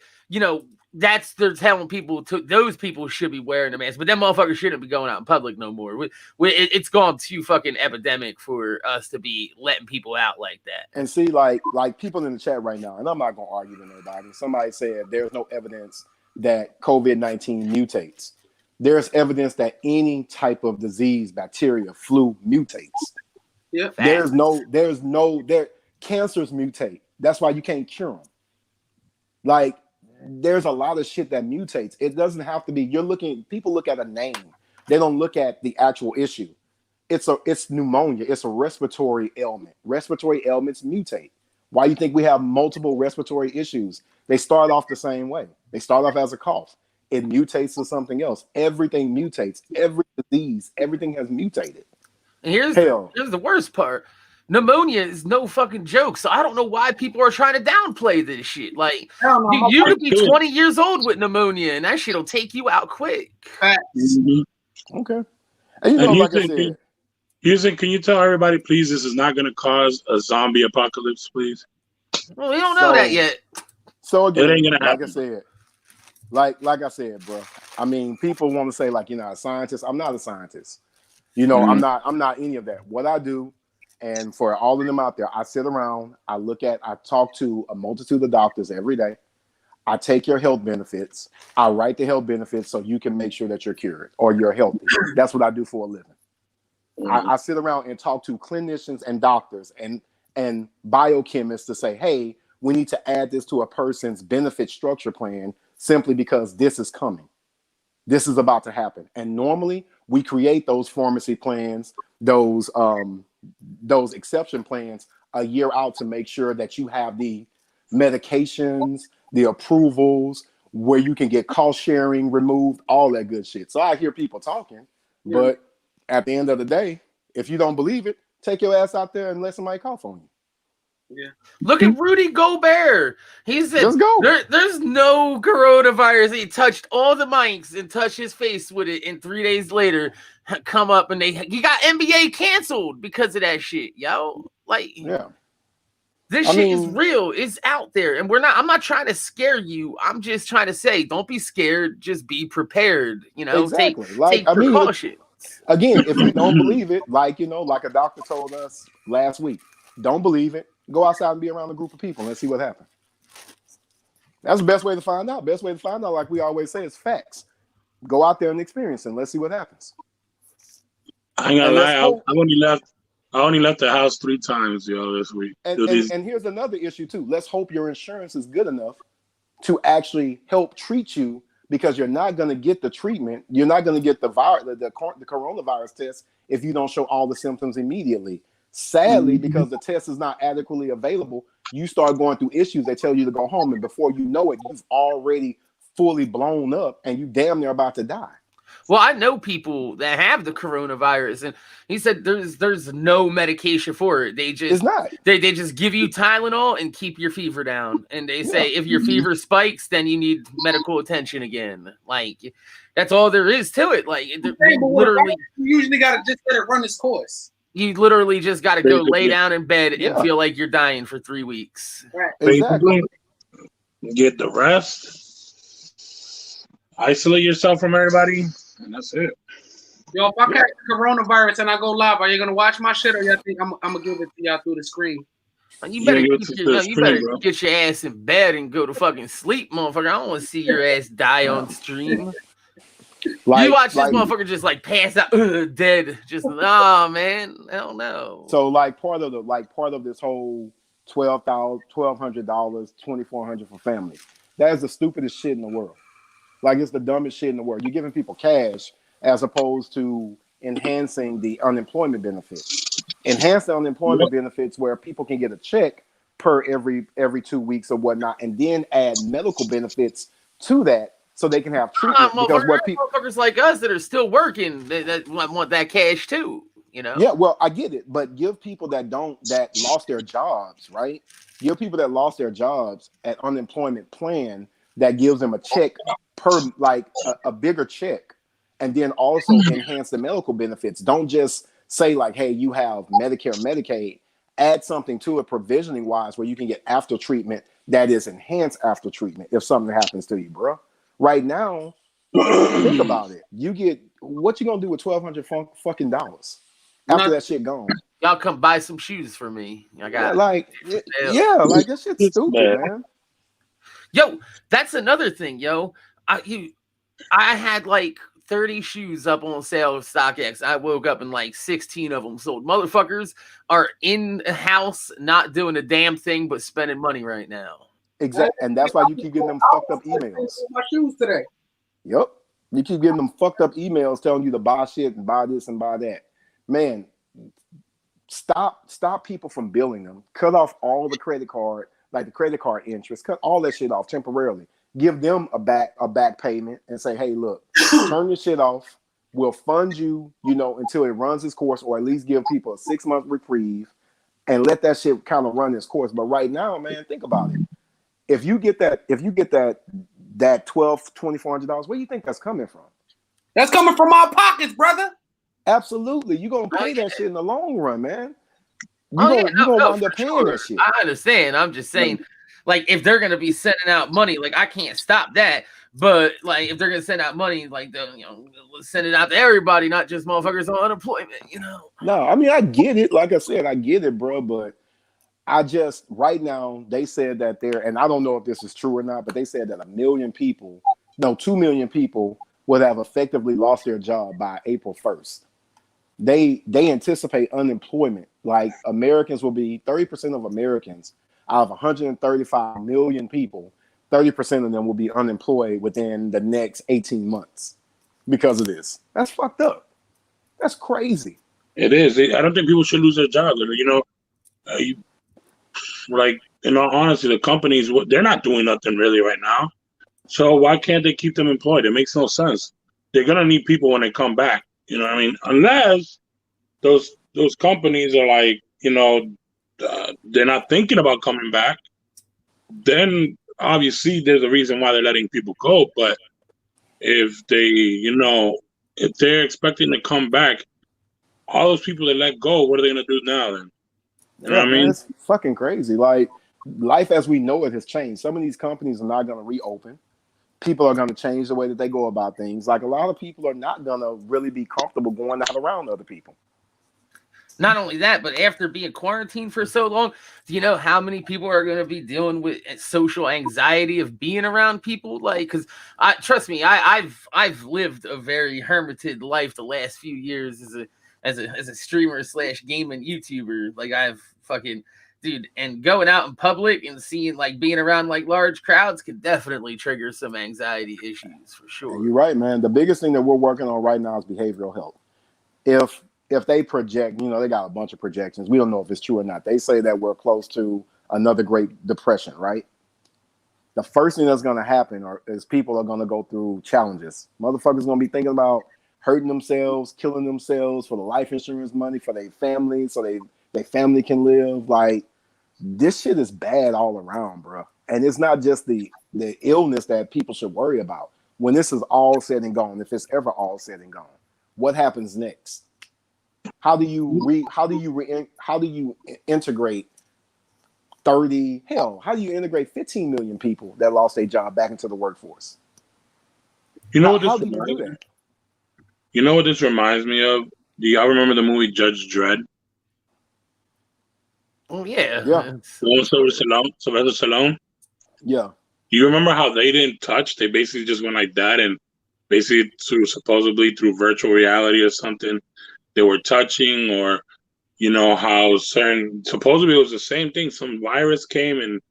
they're telling people those people should be wearing a mask, but them motherfuckers shouldn't be going out in public no more. It's gone too fucking epidemic for us to be letting people out like that. And see, like people in the chat right now, and I'm not gonna argue with nobody. Somebody said there's no evidence that COVID-19 mutates. There's evidence that any type of disease, bacteria, flu mutates. Yeah. Cancers mutate. That's why you can't cure them. Like, there's a lot of shit that mutates. It doesn't have to be, people look at a name. They don't look at the actual issue. It's pneumonia. It's a respiratory ailment. Respiratory ailments mutate. Why do you think we have multiple respiratory issues? They start off the same way. They start off as a cough. It mutates to something else. Everything mutates. Every disease, everything has mutated. And here's the worst part. Pneumonia is no fucking joke. So I don't know why people are trying to downplay this shit. Like, you could be 20 years old with pneumonia, and that shit'll take you out quick. Mm-hmm. Okay. And like I said, Houston, can you tell everybody, please, this is not going to cause a zombie apocalypse, please? Well, we don't know that yet. So again, it ain't gonna happen. like I said, bro. I mean, people want to say like you're not a scientist. I'm not a scientist. I'm not any of that. What I do, and for all of them out there, I sit around, I talk to a multitude of doctors every day. I take your health benefits. I write the health benefits so you can make sure that you're cured or you're healthy. That's what I do for a living. I sit around and talk to clinicians and doctors and biochemists to say, hey, we need to add this to a person's benefit structure plan simply because this is coming. This is about to happen. And normally we create those pharmacy plans, those exception plans a year out to make sure that you have the medications, the approvals, where you can get cost sharing removed, all that good shit. So I hear people talking, but at the end of the day, if you don't believe it, take your ass out there and let somebody cough on you. Yeah. Look at Rudy Gobert. He said, let's go. There's no coronavirus. He touched all the mics and touched his face with it. And 3 days later, come up and he got NBA canceled because of that shit, yo. Like, this shit is real. It's out there. And I'm not trying to scare you. I'm just trying to say, don't be scared. Just be prepared. Exactly. Take precautions. Again, if you don't believe it, like a doctor told us last week, don't believe it. Go outside and be around a group of people and let's see what happens. That's the best way to find out. Best way to find out, like we always say, is facts. Go out there and experience and let's see what happens. I ain't gonna lie, I only left the house 3 times, this week. And here's another issue too. Let's hope your insurance is good enough to actually help treat you, because you're not going to get the treatment. You're not going to get the coronavirus test if you don't show all the symptoms immediately. Sadly, because the test is not adequately available, you start going through issues. They tell you to go home, and before you know it, you've already fully blown up and you damn near about to die. Well, I know people that have the coronavirus, and he said there's no medication for it. They just they just give you Tylenol and keep your fever down. And they say if your fever spikes, then you need medical attention again. Like, that's all there is to it. Like, literally, you usually got to just let it run its course. You literally just got to go lay down in bed and feel like you're dying for 3 weeks. Right. Exactly. Get the rest. Isolate yourself from everybody. And that's it. Yo, if I catch coronavirus and I go live, are you gonna watch my shit, or y'all think I'm gonna give it to y'all through the screen? You better get your ass in bed and go to fucking sleep, motherfucker. I don't want to see your ass die on stream. You watch this motherfucker just like pass out dead. Just man, I don't know. So part of this whole $1,200, $2,400 for families. That is the stupidest shit in the world. Like, it's the dumbest shit in the world. You're giving people cash as opposed to enhancing the unemployment benefits. Enhance the unemployment benefits where people can get a check per every 2 weeks or whatnot, and then add medical benefits to that so they can have treatment. Because what motherfuckers like us that are still working that want that cash too. Yeah, well, I get it, but give people that lost their jobs, right? Give people that lost their jobs an unemployment plan that gives them a check per, like a bigger check, and then also enhance the medical benefits. Don't just say like, hey, you have Medicare, Medicaid. Add something to it provisioning wise where you can get after treatment that is enhanced after treatment if something happens to you, bro. Right now, think about it. You get, what you gonna do with $1,200 fucking dollars after that shit gone? Y'all come buy some shoes for me. I got like that shit's stupid, man. Yo, that's another thing, yo. I had like 30 shoes up on sale with StockX. I woke up and like 16 of them sold. Motherfuckers are in the house not doing a damn thing but spending money right now. Exactly, and that's why you keep getting them fucked up emails. My shoes today. Yep, you keep getting them fucked up emails telling you to buy shit and buy this and buy that. Man, stop people from billing them. Cut off all the credit card, like the credit card interest. Cut all that shit off temporarily. Give them a back payment and say, hey, look, turn your shit off. We'll fund you, until it runs its course, or at least give people a 6-month reprieve and let that shit kind of run its course. But right now, man, think about it. If you get that $1,200, $2,400, where do you think that's coming from? That's coming from our pockets, brother. Absolutely. You're gonna pay that shit in the long run, man. You're gonna wind up paying that shit. I understand. I'm just saying, like, if they're gonna be sending out money, like, I can't stop that. But like, if they're gonna send out money, like, send it out to everybody, not just motherfuckers on unemployment. No, I mean, I get it. Like I said, I get it, bro. But right now, they said that and I don't know if this is true or not, but they said that 2 million people would have effectively lost their job by April 1st. They anticipate unemployment. Like, Americans will be 30% of Americans out of 135 million people. 30% of them will be unemployed within the next 18 months because of this. That's fucked up. That's crazy. It is. I don't think people should lose their jobs. Like, in all honesty, the companies, they're not doing nothing really right now. So why can't they keep them employed? It makes no sense. They're gonna need people when they come back. You know what I mean? Unless those companies are like, they're not thinking about coming back, then obviously there's a reason why they're letting people go. But if if they're expecting to come back, all those people they let go, what are they gonna do now then? You know what I mean? It's fucking crazy. Like, life as we know it has changed. Some of these companies are not gonna reopen. People are going to change the way that they go about things. Like, a lot of people are not going to really be comfortable going out around other people. Not only that, but after being quarantined for so long, do you know how many people are going to be dealing with social anxiety of being around people? Like, because trust me, I've lived a very hermited life the last few years as a streamer / gaming YouTuber. Like, I've fucking... Dude, and going out in public and seeing, like, being around, like, large crowds could definitely trigger some anxiety issues for sure. And you're right, man. The biggest thing that we're working on right now is behavioral health. If they project, they got a bunch of projections. We don't know if it's true or not. They say that we're close to another Great Depression, right? The first thing that's going to happen is people are going to go through challenges. Motherfuckers going to be thinking about hurting themselves, killing themselves for the life insurance money for their family so their family can live. Like, this shit is bad all around, bro. And it's not just the illness that people should worry about. When this is all said and gone, if it's ever all said and gone, what happens next? How do you integrate 15 million people that lost their job back into the workforce? How do you do that? You know what this reminds me of? Do y'all remember the movie Judge Dredd? Oh, yeah. Sylvester Stallone? Yeah. You remember how they didn't touch? They basically just went like that, and basically supposedly through virtual reality or something, they were touching, or how supposedly it was the same thing. Some virus came, and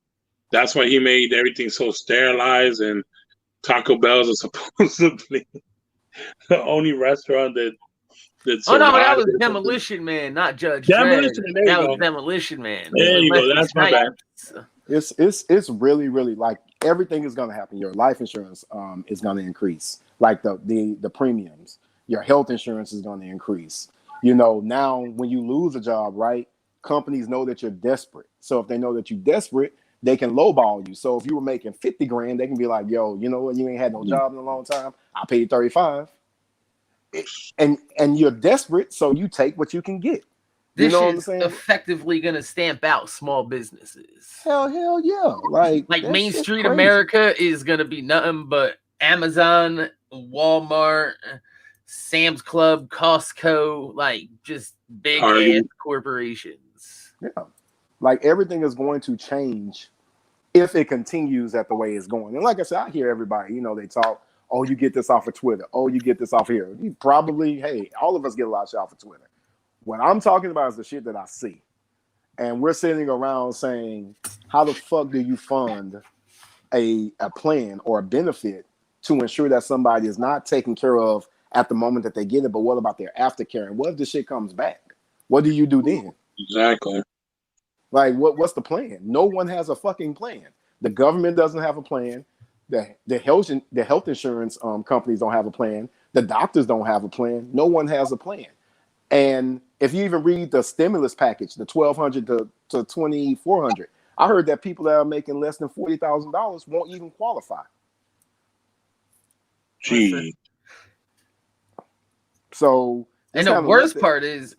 that's why he made everything so sterilized. And Taco Bell's is supposedly the only restaurant that Oh no, that was Demolition Man, not Judge Dredd. That was Demolition Man. There you go. That's my bad. It's really, really, like, everything is going to happen. Your life insurance is going to increase, like the premiums. Your health insurance is going to increase. Now when you lose a job, right? Companies know that you're desperate. So if they know that you're desperate, they can lowball you. So if you were making 50 grand, they can be like, yo, you know what? You ain't had no job in a long time. I'll pay you 35. And you're desperate, so you take what you can get. This is effectively going to stamp out small businesses. Hell yeah. Like Main Street America is going to be nothing but Amazon, Walmart, Sam's Club, Costco, like, just big ass corporations. Yeah. Like, everything is going to change if it continues at the way it's going. And like I said, I hear everybody, they talk, oh, you get this off of Twitter. Oh, you get this off here. You probably, hey, all of us get a lot of shit off of Twitter. What I'm talking about is the shit that I see. And we're sitting around saying, how the fuck do you fund a plan or a benefit to ensure that somebody is not taken care of at the moment that they get it, but what about their aftercare? And what if the shit comes back? What do you do then? Exactly. Like, what's the plan? No one has a fucking plan. The government doesn't have a plan. The health insurance companies don't have a plan. The doctors don't have a plan. No one has a plan. And if you even read the stimulus package, the $1,200 to $2,400, I heard that people that are making less than $40,000 won't even qualify. Gee. So, and the worst part is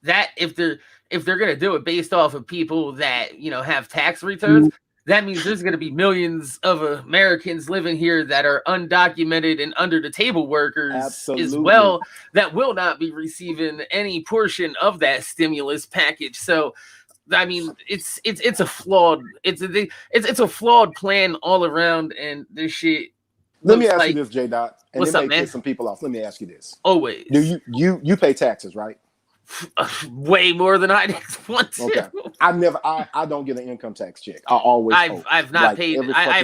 that if they're gonna do it based off of people that have tax returns, that means there's gonna be millions of Americans living here that are undocumented and under the table workers as well that will not be receiving any portion of that stimulus package. So, I mean, it's a flawed it's a flawed plan all around, and this shit. Let me ask you this, J. Dot, and what's it up, may man? piss some people off. Let me ask you this: always, do you pay taxes, right? Way more than I want to. Okay. I don't get an income tax check. I've not paid. I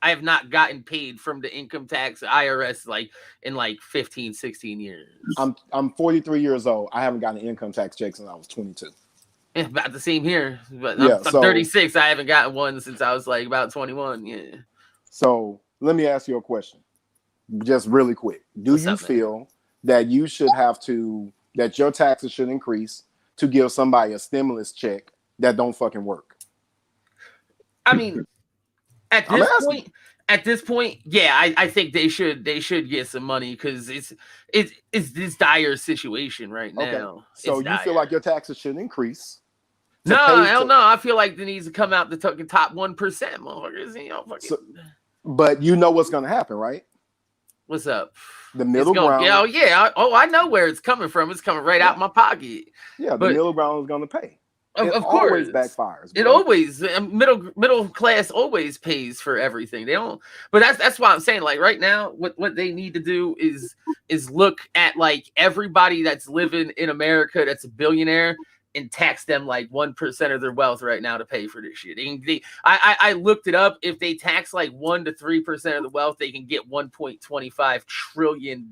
have not gotten paid from the income tax IRS in 15, 16 years. I'm 43 years old. I haven't gotten an income tax check since I was 22. Yeah, about the same here. But I'm 36. I haven't gotten one since I was about 21. Yeah. So let me ask you a question, just really quick. Do you feel that you should have to, that your taxes should increase to give somebody a stimulus check that don't fucking work? I mean, at this point, yeah, I think they should get some money because it's this dire situation right now. Okay. So you feel like your taxes should increase? No, hell no. I feel like there needs to come out the top 1%, motherfuckers. But you know what's going to happen, right? What's up? The middle ground. Oh, yeah. I know where it's coming from. It's coming right out my pocket. Yeah, the middle ground is going to pay. Of course. Always backfires. Bro. It always, middle class always pays for everything. They don't, but that's why I'm saying, right now, what they need to do is look at everybody that's living in America that's a billionaire and tax them 1% of their wealth right now to pay for this shit. I looked it up. If they tax 1 to 3% of the wealth, they can get $1.25 trillion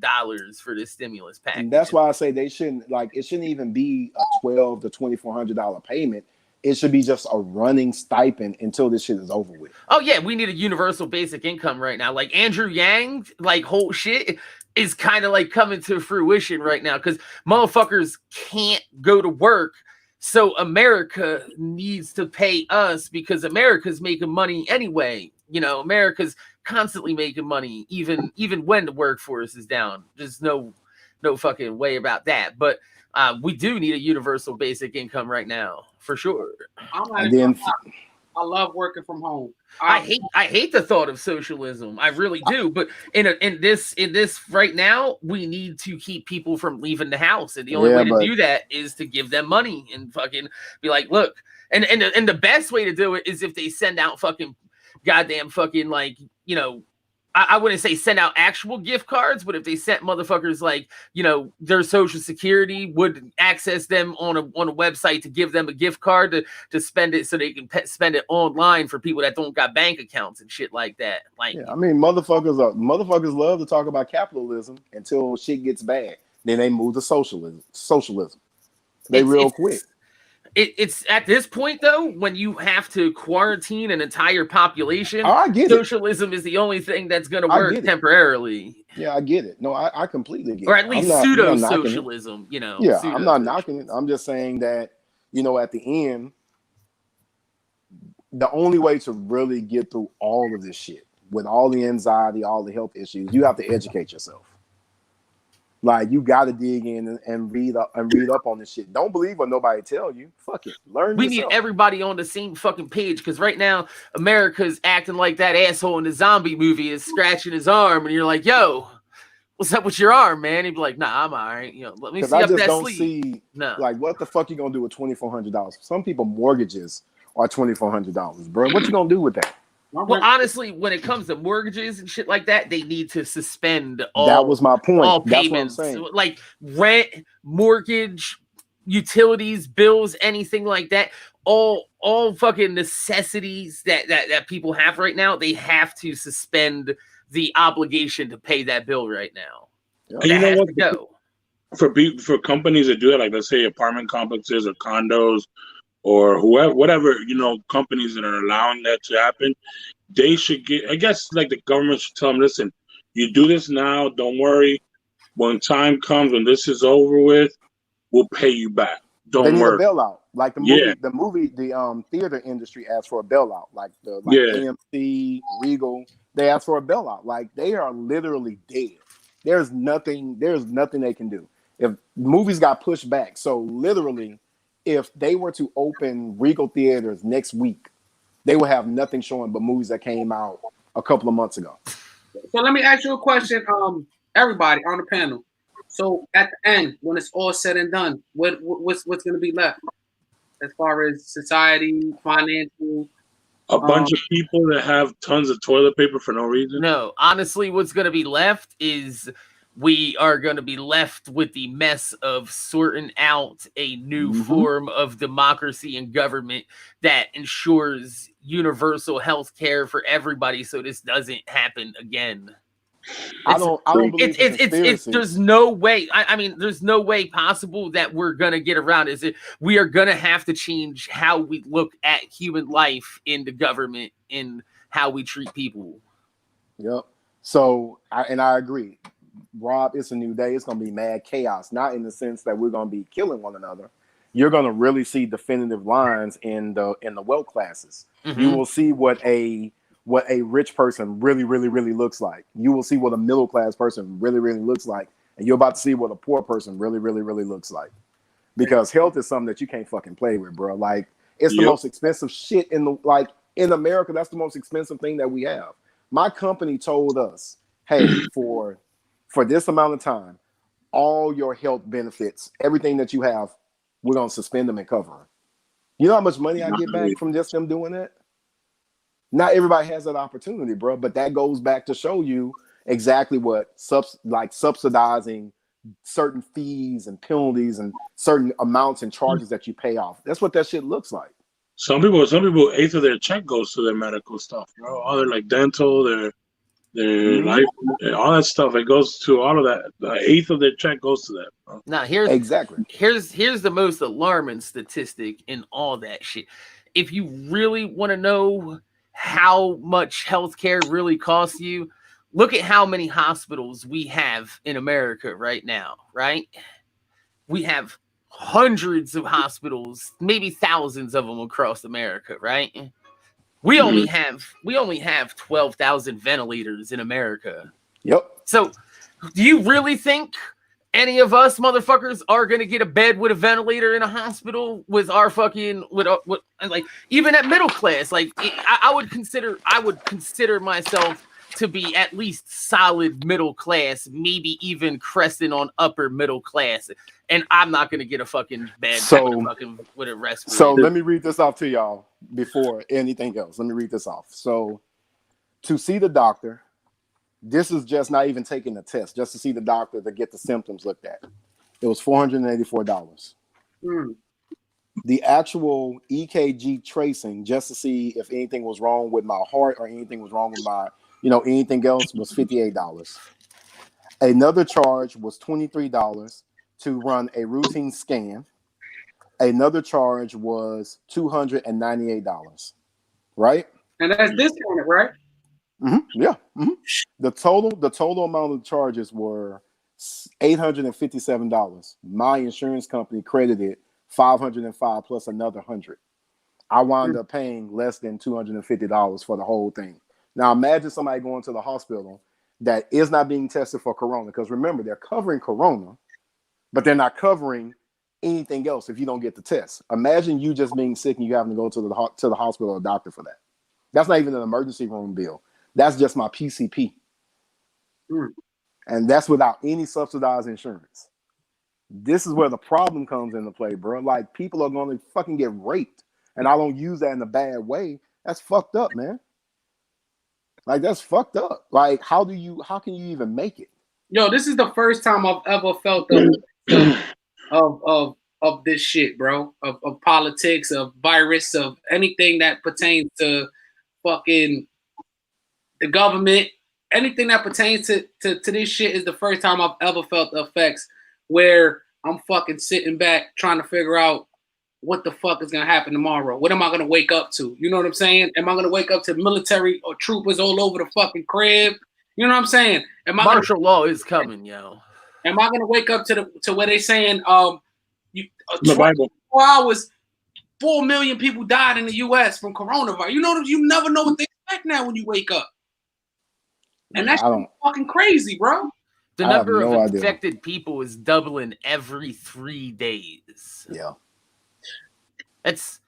for this stimulus package. And that's why I say they shouldn't it shouldn't even be a $1,200 to $2,400 payment. It should be just a running stipend until this shit is over with. Oh yeah, we need a universal basic income right now. Andrew Yang, whole shit is kind of coming to fruition right now because motherfuckers can't go to work. So America needs to pay us because America's making money anyway. America's constantly making money, even when the workforce is down. There's no fucking way about that. But we do need a universal basic income right now, for sure. I love working from home. I hate the thought of socialism. I really do. But in this right now, we need to keep people from leaving the house, and the only way to do that is to give them money and fucking be like, look. And the best way to do it is if they send out fucking goddamn fucking I wouldn't say send out actual gift cards, but if they sent motherfuckers their social security would access them on a website to give them a gift card to spend it so they can spend it online for people that don't got bank accounts and shit like that. I mean, motherfuckers love to talk about capitalism until shit gets bad. Then they move to socialism. They real quick. It's at this point though, when you have to quarantine an entire population, I get socialism is the only thing that's going to work temporarily. Yeah, I get it. No, I completely get it. Or at least pseudo-socialism, Yeah, I'm not knocking it. I'm just saying that, at the end, the only way to really get through all of this shit, with all the anxiety, all the health issues, you have to educate yourself. You got to dig in and read up on this shit. Don't believe what nobody tell you. Fuck it. Learn We yourself. need everybody on the same fucking page because right now, America's acting like that asshole in the zombie movie is scratching his arm. And you're like, yo, what's up with your arm, man? He'd be like, nah, I'm all right. Let me see up that sleeve. What the fuck you going to do with $2,400? Some people mortgages or $2,400, bro. What you gonna do with that? Well, honestly, when it comes to mortgages and shit like that, they need to suspend all. That was my point. All That's what I'm payments, saying. like rent, mortgage, utilities, bills, anything like that. All fucking necessities that people have right now. They have to suspend the obligation to pay that bill right now. Yep. And you know has what? to go. For companies that do it, like let's say apartment complexes or condos or whoever, whatever, companies that are allowing that to happen, they should get. I guess like the government should tell them, listen, you do this now. Don't worry. When time comes, when this is over with, we'll pay you back. They need worry. a bailout. Like the theater industry asked for a bailout. Like AMC, Regal, they asked for a bailout. Like they are literally dead. There's nothing they can do. If movies got pushed back, so literally, if they were to open Regal theaters next week, they will have nothing showing but movies that came out a couple of months ago. So let me ask you a question, everybody on the panel. So at the end, when it's all said and done, what's going to be left as far as society, financial? A bunch of people that have tons of toilet paper for no reason. No, honestly, what's going to be left is we are going to be left with the mess of sorting out a new form of democracy and government that ensures universal health care for everybody, so this doesn't happen again. I don't believe it's there's no way. I mean, there's no way possible that we're gonna get around it. We are gonna have to change how we look at human life in the government and how we treat people. Yep. So I agree. Rob, it's a new day. It's going to be mad chaos, not in the sense that we're going to be killing one another. You're going to really see definitive lines in the wealth classes. You will see what a rich person really looks like. You will see what a middle class person really looks like, and you're about to see what a poor person really looks like. Because health is something that you can't fucking play with, bro. Like it's the most expensive shit in America. That's the most expensive thing that we have. My company told us, hey, for this amount of time, all your health benefits, everything that you have, we're going to suspend them and cover them. You know how much money I get back from just them doing that? Not everybody has that opportunity, bro, but that goes back to show you exactly what subsidizing certain fees and penalties and certain amounts and charges that you pay off. That's what that shit looks like. Some people, 1/8 of their check goes to their medical stuff, bro. All their like dental, their life, all that stuff. It goes to all of that. 1/8 of their check goes to that, bro. Now here's the most alarming statistic in all that shit. If you really want to know how much healthcare really costs you, look at how many hospitals we have in America right now, right? We have hundreds of hospitals, maybe thousands of them across America, right? We only have 12,000 ventilators in America. Yep. So, do you really think any of us motherfuckers are gonna get a bed with a ventilator in a hospital with our fucking like even at middle class? Like I would consider myself to be at least solid middle class, maybe even cresting on upper middle class, and I'm not gonna get a fucking bed with a respirator. So let me read this off to y'all before anything else. Let me read this off. So to see the doctor, this is just not even taking a test, just to see the doctor to get the symptoms looked at. It was $484. The actual EKG tracing, just to see if anything was wrong with my heart or anything was wrong with my anything else, was $58. Another charge was $23 to run a routine scan. Another charge was $298. Right? And that's discounted, right? Yeah. The total amount of charges were $857. My insurance company credited $505 plus another $100. I wound up paying less than $250 for the whole thing. Now imagine somebody going to the hospital that is not being tested for corona, because remember, they're covering corona, but they're not covering anything else if you don't get the test. Imagine you just being sick and you having to go to the hospital or doctor for that. That's not even an emergency room bill. That's just my PCP. And that's without any subsidized insurance. This is where the problem comes into play, bro. Like, people are going to fucking get raped and I don't use that in a bad way, that's fucked up, man. Like that's fucked up. Like how can you even make it? Yo, this is the first time I've ever felt of this shit, bro. Of politics, of virus, of anything that pertains to fucking the government. Anything that pertains to this shit is the first time I've ever felt the effects where I'm fucking sitting back trying to figure out what the fuck is gonna happen tomorrow. What am I gonna wake up to? You know what I'm saying? Am I gonna wake up to military or troopers all over the fucking crib? You know what I'm saying? Martial law is coming, yo. Am I gonna wake up to where they saying The Bible. 24 hours, 4 million people died in the U.S. from coronavirus? You never know what they expect now when you wake up. And that's fucking crazy, bro. The number of infected people is doubling every 3 days. Yeah. That's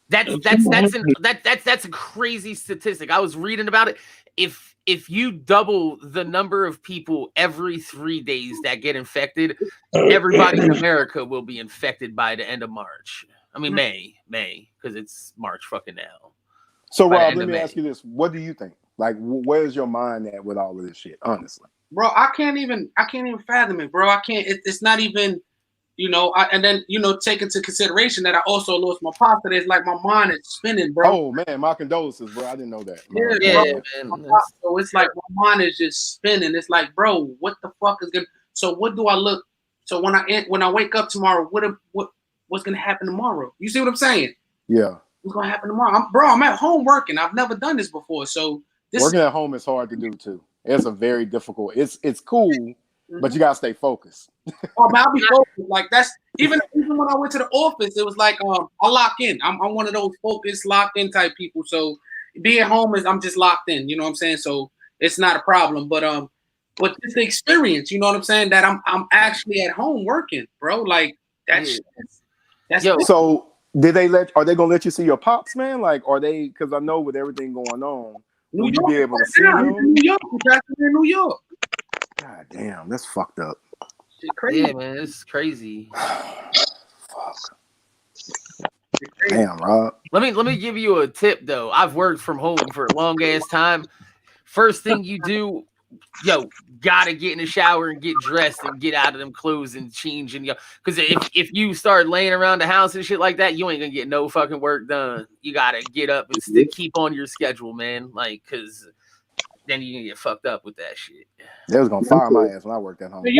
a crazy statistic. I was reading about it. If you double the number of people every 3 days that get infected, everybody in America will be infected by the end of March. I mean May, because it's March fucking now. So Rob, let me ask you this: what do you think? Like, where's your mind at with all of this shit? Honestly, bro, I can't even fathom it, bro. I can't. It's not even. And then take into consideration that I also lost my pop. So it's like my mind is spinning, bro. Oh man, my condolences, bro. I didn't know that. Man. So it's like my mind is just spinning. It's like, bro, what the fuck is gonna? So what do I look? So when I wake up tomorrow, what's gonna happen tomorrow? You see what I'm saying? Yeah. What's gonna happen tomorrow? I'm at home working. I've never done this before, so working at home is hard to do too. It's a very difficult. It's cool. But you gotta stay focused. Oh man, I'll be focused. Like that's even when I went to the office, it was like I lock in. I'm one of those focused, locked in type people. So being home I'm just locked in. You know what I'm saying? So it's not a problem. But it's the experience. You know what I'm saying? That I'm actually at home working, bro. Like that's So are they gonna let you see your pops, man? Like are they? Because I know with everything going on, will you be able to see them? New York. God damn, that's fucked up. Crazy. Yeah, man, it's crazy. Fuck. Damn, Rob. Let me give you a tip though. I've worked from home for a long ass time. First thing you do, gotta get in the shower and get dressed and get out of them clothes and change because if you start laying around the house and shit like that, you ain't gonna get no fucking work done. You gotta get up and keep on your schedule, man. Like, cause then you can get fucked up with that shit. They was gonna fire my ass when I worked at home. The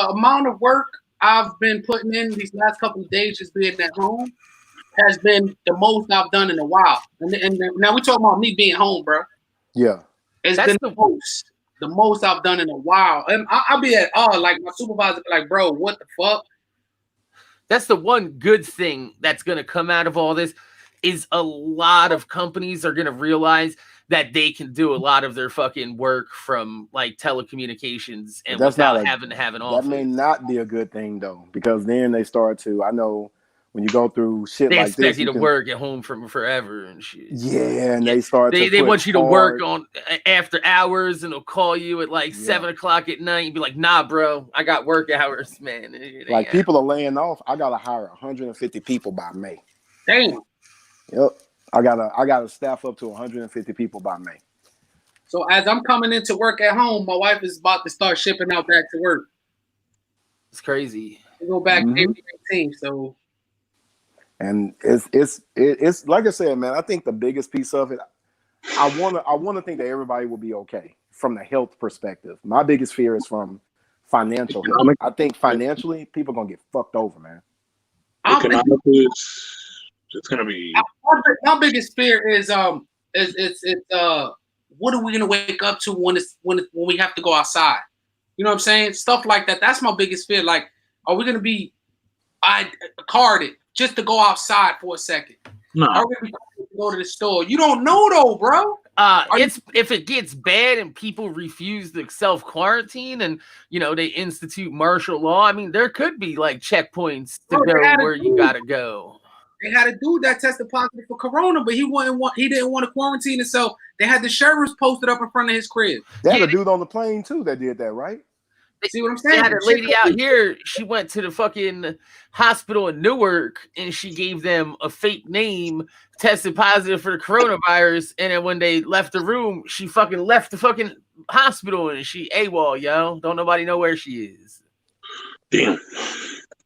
amount of work I've been putting in these last couple of days just being at home has been the most I've done in a while. And now we're talking about me being home, bro. Yeah. That's been the most I've done in a while. And I'll be at like my supervisor be like, bro, what the fuck? That's the one good thing that's gonna come out of all this is a lot of companies are gonna realize that they can do a lot of their fucking work from like telecommunications and without having to have an office. That may not be a good thing though, because then they start to. I know when you go through shit like this, they expect you to work at home from forever and shit. Yeah, and they start. They want you to work on after hours, and they'll call you at like 7 o'clock at night and be like, "Nah, bro, I got work hours, man." Like people are laying off. I gotta hire 150 people by May. Damn. Yep. I gotta staff up to 150 people by May. So as I'm coming into work at home, my wife is about to start shipping out back to work. It's crazy. We go back to 18, so. And it's like I said, man. I think the biggest piece of it, I wanna think that everybody will be okay from the health perspective. My biggest fear is from financial health. I think financially, people are gonna get fucked over, man. Economically, it's gonna be. My biggest fear is what are we gonna wake up to when we have to go outside? You know what I'm saying? Stuff like that. That's my biggest fear. Like, are we gonna be carded just to go outside for a second? No. Are we gonna go to the store? You don't know though, bro. If it gets bad and people refuse to self-quarantine and they institute martial law, I mean there could be like checkpoints to go where you gotta go. They had a dude that tested positive for corona, but he didn't want to quarantine himself. They had the sheriffs posted up in front of his crib. They had a dude on the plane too that did that, right? See what I'm They saying? had a lady out here. She went to the fucking hospital in Newark and she gave them a fake name, tested positive for the coronavirus. And then when they left the room, she fucking left the fucking hospital and she AWOL, yo. Don't nobody know where she is. Damn.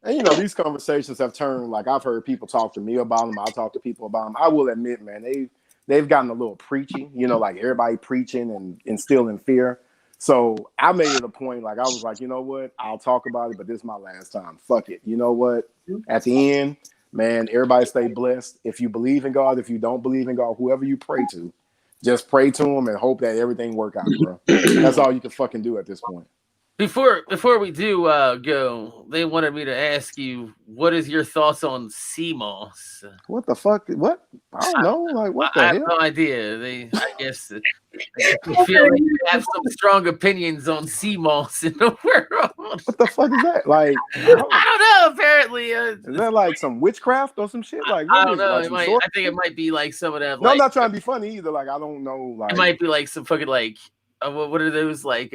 And you know, these conversations have turned, like, I've heard people talk to me about them. I talk to people about them. I will admit, man, they've gotten a little preachy, you know, like everybody preaching and instilling fear. So I made it a point, like, I was like, you know what? I'll talk about it, but this is my last time. Fuck it. You know what? At the end, man, everybody stay blessed. If you believe in God, if you don't believe in God, whoever you pray to, just pray to him and hope that everything work out, bro. That's all you can fucking do at this point. Before we do go, they wanted me to ask you, what is your thoughts on CMOS? What the fuck? What? I don't know. Like, what the I have hell? no idea. I guess I feel like you have some strong opinions on CMOS in the world. What the fuck is that? Like, I don't know. Apparently, is that like some witchcraft or some shit? Like, I what don't is it? know. Like I think it might be like some of that. No, Like, I'm not trying to be funny either. Like, I don't know. Like, it might be like some fucking like what are those like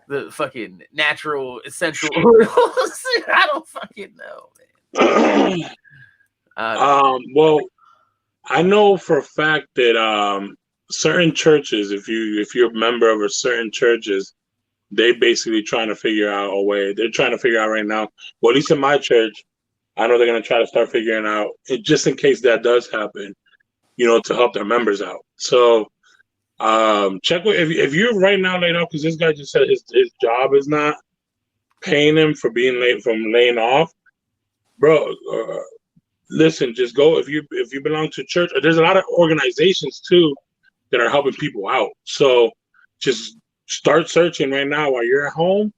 the fucking natural essential oils? I don't fucking know, man. Well, I know for a fact that certain churches, if you're a member of a certain churches, they basically trying to figure out a way. They're trying to figure out right now. Well, at least in my church, I know they're gonna try to start figuring out it, just in case that does happen, you know, to help their members out. So check with if you're right now laid off because this guy just said his job is not paying him for being late from laying off, bro. Listen, just go if you belong to a church. There's a lot of organizations too that are helping people out. So just start searching right now while you're at home.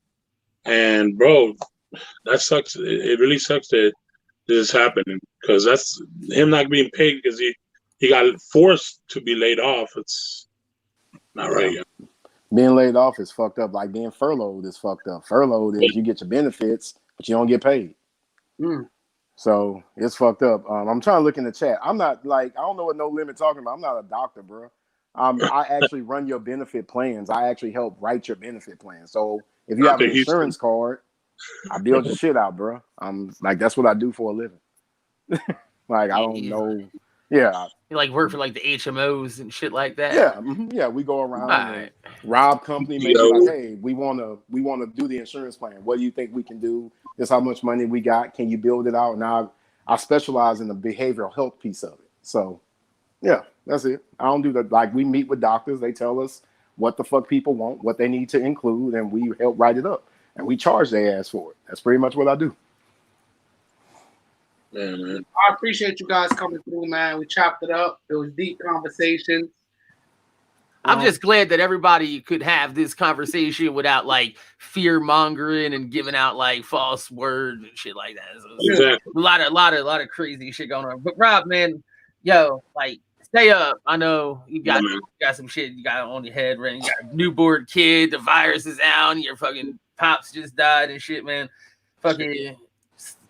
And bro, that sucks. It really sucks that this is happening because that's him not being paid because he got forced to be laid off. It's not right. Yeah. being laid off is fucked up. Like being furloughed is fucked up. Furloughed is you get your benefits, but you don't get paid. So it's fucked up. I'm trying to look in the chat. I'm not like, I don't know what No Limit talking about. I'm not a doctor, bro. I actually run your benefit plans. I actually help write your benefit plan. So if you have an insurance card, I build your shit out, bro. I'm like, that's what I do for a living. Like, I don't know. Yeah. You like work for like the HMOs and shit like that. Yeah. Yeah. We go around and rob company, maybe like, hey, we wanna do the insurance plan. What do you think we can do? This is how much money we got. Can you build it out? Now I specialize in the behavioral health piece of it. So yeah, that's it. I don't do that. Like, we meet with doctors, they tell us what the fuck people want, what they need to include, and we help write it up. And we charge their ass for it. That's pretty much what I do. Yeah, man. I appreciate you guys coming through, man. We chopped it up. It was deep conversation. I'm just glad that everybody could have this conversation without like fear mongering and giving out like false words and shit like that. So Exactly. a lot of crazy shit going on. But Rob, man, yo, like stay up. I know you got some shit you got on your head, right? You got a newborn kid, the virus is out, and your fucking pops just died and shit, man. Fucking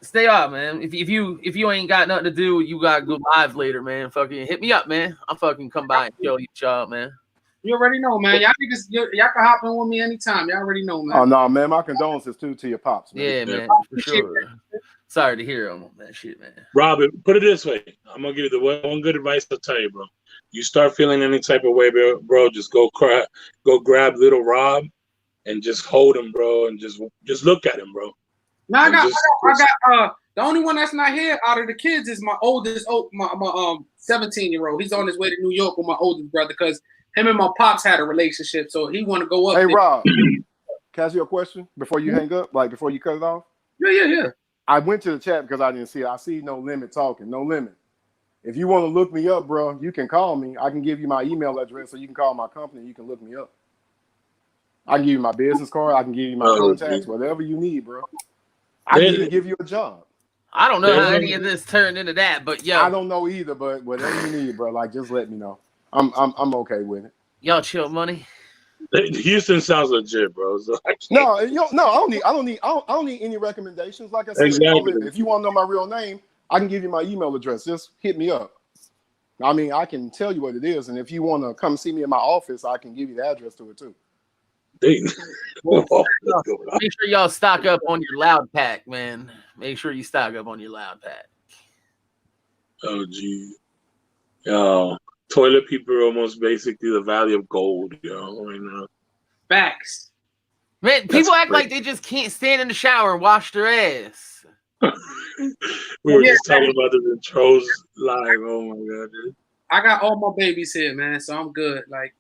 stay up, man. If you ain't got nothing to do, you gotta go live later, man. Fucking hit me up, man. I'll fucking come by and show you job, man. You already know, man. Y'all niggas, y'all can hop in with me anytime. Y'all already know, man. Oh no, man. My condolences too to your pops, man. Yeah, man, for sure. Sorry to hear on that shit, man. Robin, put it this way. I'm gonna give you the one good advice I'll tell you, bro. You start feeling any type of way, bro, just go grab little Rob and just hold him, bro, and just look at him, bro. No, I got the only one that's not here out of the kids is my oldest, my 17-year-old. He's on his way to New York with my oldest brother because him and my pops had a relationship, so he want to go up. Hey, there. Rob, can I ask you a question before you hang up, like before you cut it off? Yeah. I went to the chat because I didn't see it. I see No Limit talking. No Limit. If you want to look me up, bro, you can call me. I can give you my email address so you can call my company. You can look me up. I can give you my business card. I can give you my contacts, whatever you need, bro. I can even give you a job. I don't know how any of this turned into that, but yo, I don't know either, but whatever you need, bro, like just let me know. I'm okay with it. Y'all chill money. Houston sounds legit, bro. So I don't need any recommendations. Like I said, exactly. If you want to know my real name, I can give you my email address. Just hit me up. I mean, I can tell you what it is, and if you want to come see me in my office, I can give you the address to it too. They, Well, what's going on? make sure y'all stock up on your loud pack, man. Make sure you stock up on your loud pack. Oh, gee. Yo, toilet paper are almost basically the value of gold, yo, right now. Facts. Man, That's people act great. like they just can't stand in the shower and wash their ass. We were Yeah, just talking about this in Troll's live. Oh my god, dude. I got all my babies here, man, so I'm good. Like,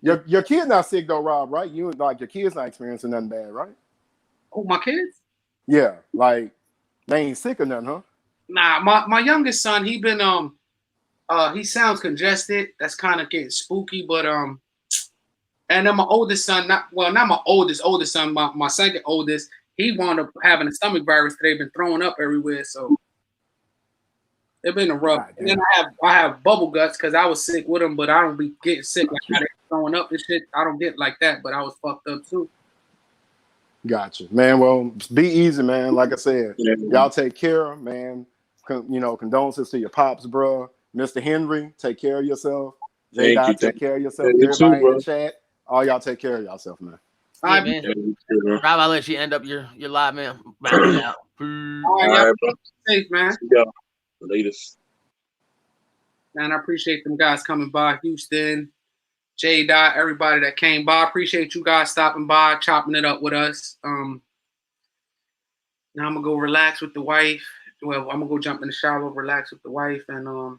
Your kid not sick though, Rob, right? You like your kid's not experiencing nothing bad, right? oh, my kids? Yeah, like they ain't sick or nothing, huh? Nah, my youngest son, he sounds congested. That's kind of getting spooky, but and then my oldest son, not my oldest son, my second oldest, he wound up having a stomach virus. They've been throwing up everywhere, so it's been a rough. God And then damn. I have bubble guts because I was sick with him, but I don't be getting sick like how they throwing up and shit. I don't get like that, but I was fucked up too. Gotcha, man. Well, be easy, man. Like I said, Yeah. y'all take care, man. Condolences to your pops, bro. Mr. Henry, take care of yourself. Thank J-Dot, you. take care of yourself. You too, Everybody in the bro. chat, all y'all take care of yourself, man. Yeah, All man. Yeah, you too, bro. Rob, I'll let you end up your live, man. Round it out. right, All y'all right, bro. safe, man. See y'all. Latest. Man, I appreciate them guys coming by. Houston, J Dot, everybody that came by. I appreciate you guys stopping by, chopping it up with us. Now I'm gonna go relax with the wife. Well, I'm gonna go jump in the shower, relax with the wife, and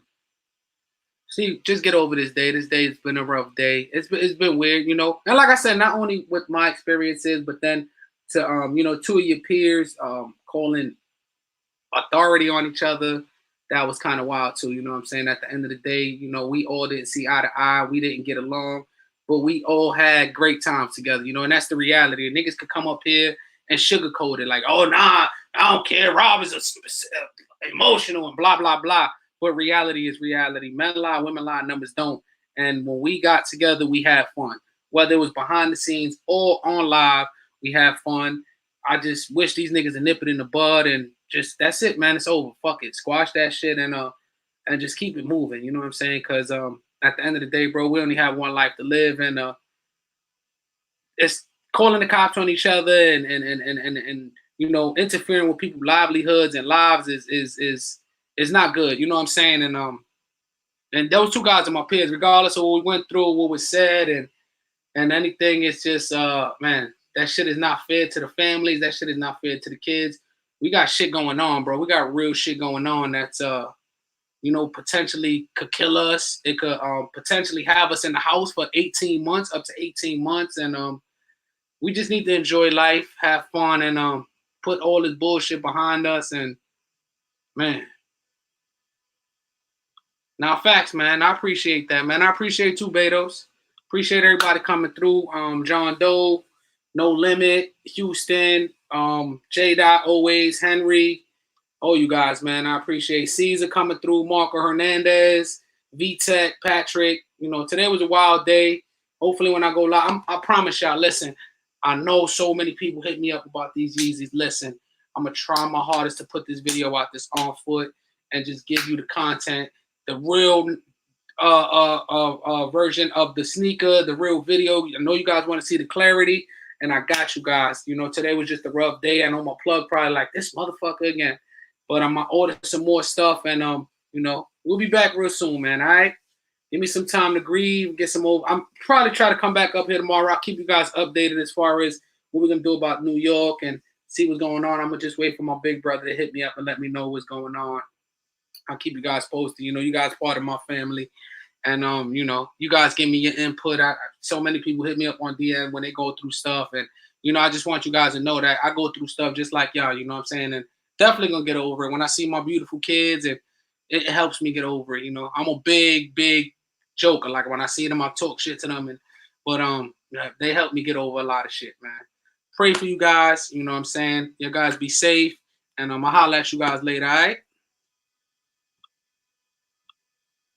see, just get over this day. This day has been a rough day. It's been weird, you know. And like I said, not only with my experiences, but then to two of your peers calling authority on each other. That was kind of wild too. You know what I'm saying? At the end of the day, we all didn't see eye to eye. We didn't get along, but we all had great times together, and that's the reality. Niggas could come up here and sugarcoat it like, oh, nah, I don't care. Rob is emotional and blah, blah, blah. But reality is reality. Men lie, women lie, numbers don't. And when we got together, we had fun. Whether it was behind the scenes or on live, we had fun. I just wish these niggas would nip it in the bud and just that's it, man. It's over. Fuck it. Squash that shit and just keep it moving. You know what I'm saying? Because at the end of the day, bro, we only have one life to live, and it's calling the cops on each other and interfering with people's livelihoods and lives is not good. You know what I'm saying? And those two guys are my peers, regardless of what we went through, what was said, and anything. It's just man, that shit is not fair to the families. That shit is not fair to the kids. We got shit going on, bro. We got real shit going on that's potentially could kill us. It could potentially have us in the house for 18 months, up to 18 months. And we just need to enjoy life, have fun, and put all this bullshit behind us. And man, now facts, man. I appreciate that, man. I appreciate you, Betos. Appreciate everybody coming through. John Doe, No Limit, Houston, J. Dot, always, Henry. Oh, you guys, man. I appreciate Caesar coming through, Marco Hernandez, VTech, Patrick. Today was a wild day. Hopefully when I go live, I promise y'all, listen, I know so many people hit me up about these Yeezys. Listen, I'm going to try my hardest to put this video out this on foot and just give you the content, the real version of the sneaker, the real video. I know you guys want to see the clarity, and I got you guys. Today was just a rough day. I know my plug probably like this motherfucker again, but I'm gonna order some more stuff, and we'll be back real soon, man. All right, give me some time to grieve, get some over. I'm probably try to come back up here tomorrow. I'll keep you guys updated as far as what we're gonna do about New York and see what's going on. I'm gonna just wait for my big brother to hit me up and let me know what's going on. I'll keep you guys posted. You guys part of my family. And you guys give me your input. So many people hit me up on DM when they go through stuff. And I just want you guys to know that I go through stuff just like y'all, you know what I'm saying? And definitely gonna get over it. When I see my beautiful kids, it helps me get over it. I'm a big joker. Like when I see them, I talk shit to them, but they help me get over a lot of shit, man. Pray for you guys, you know what I'm saying? You guys be safe, and I'll holler at you guys later, all right?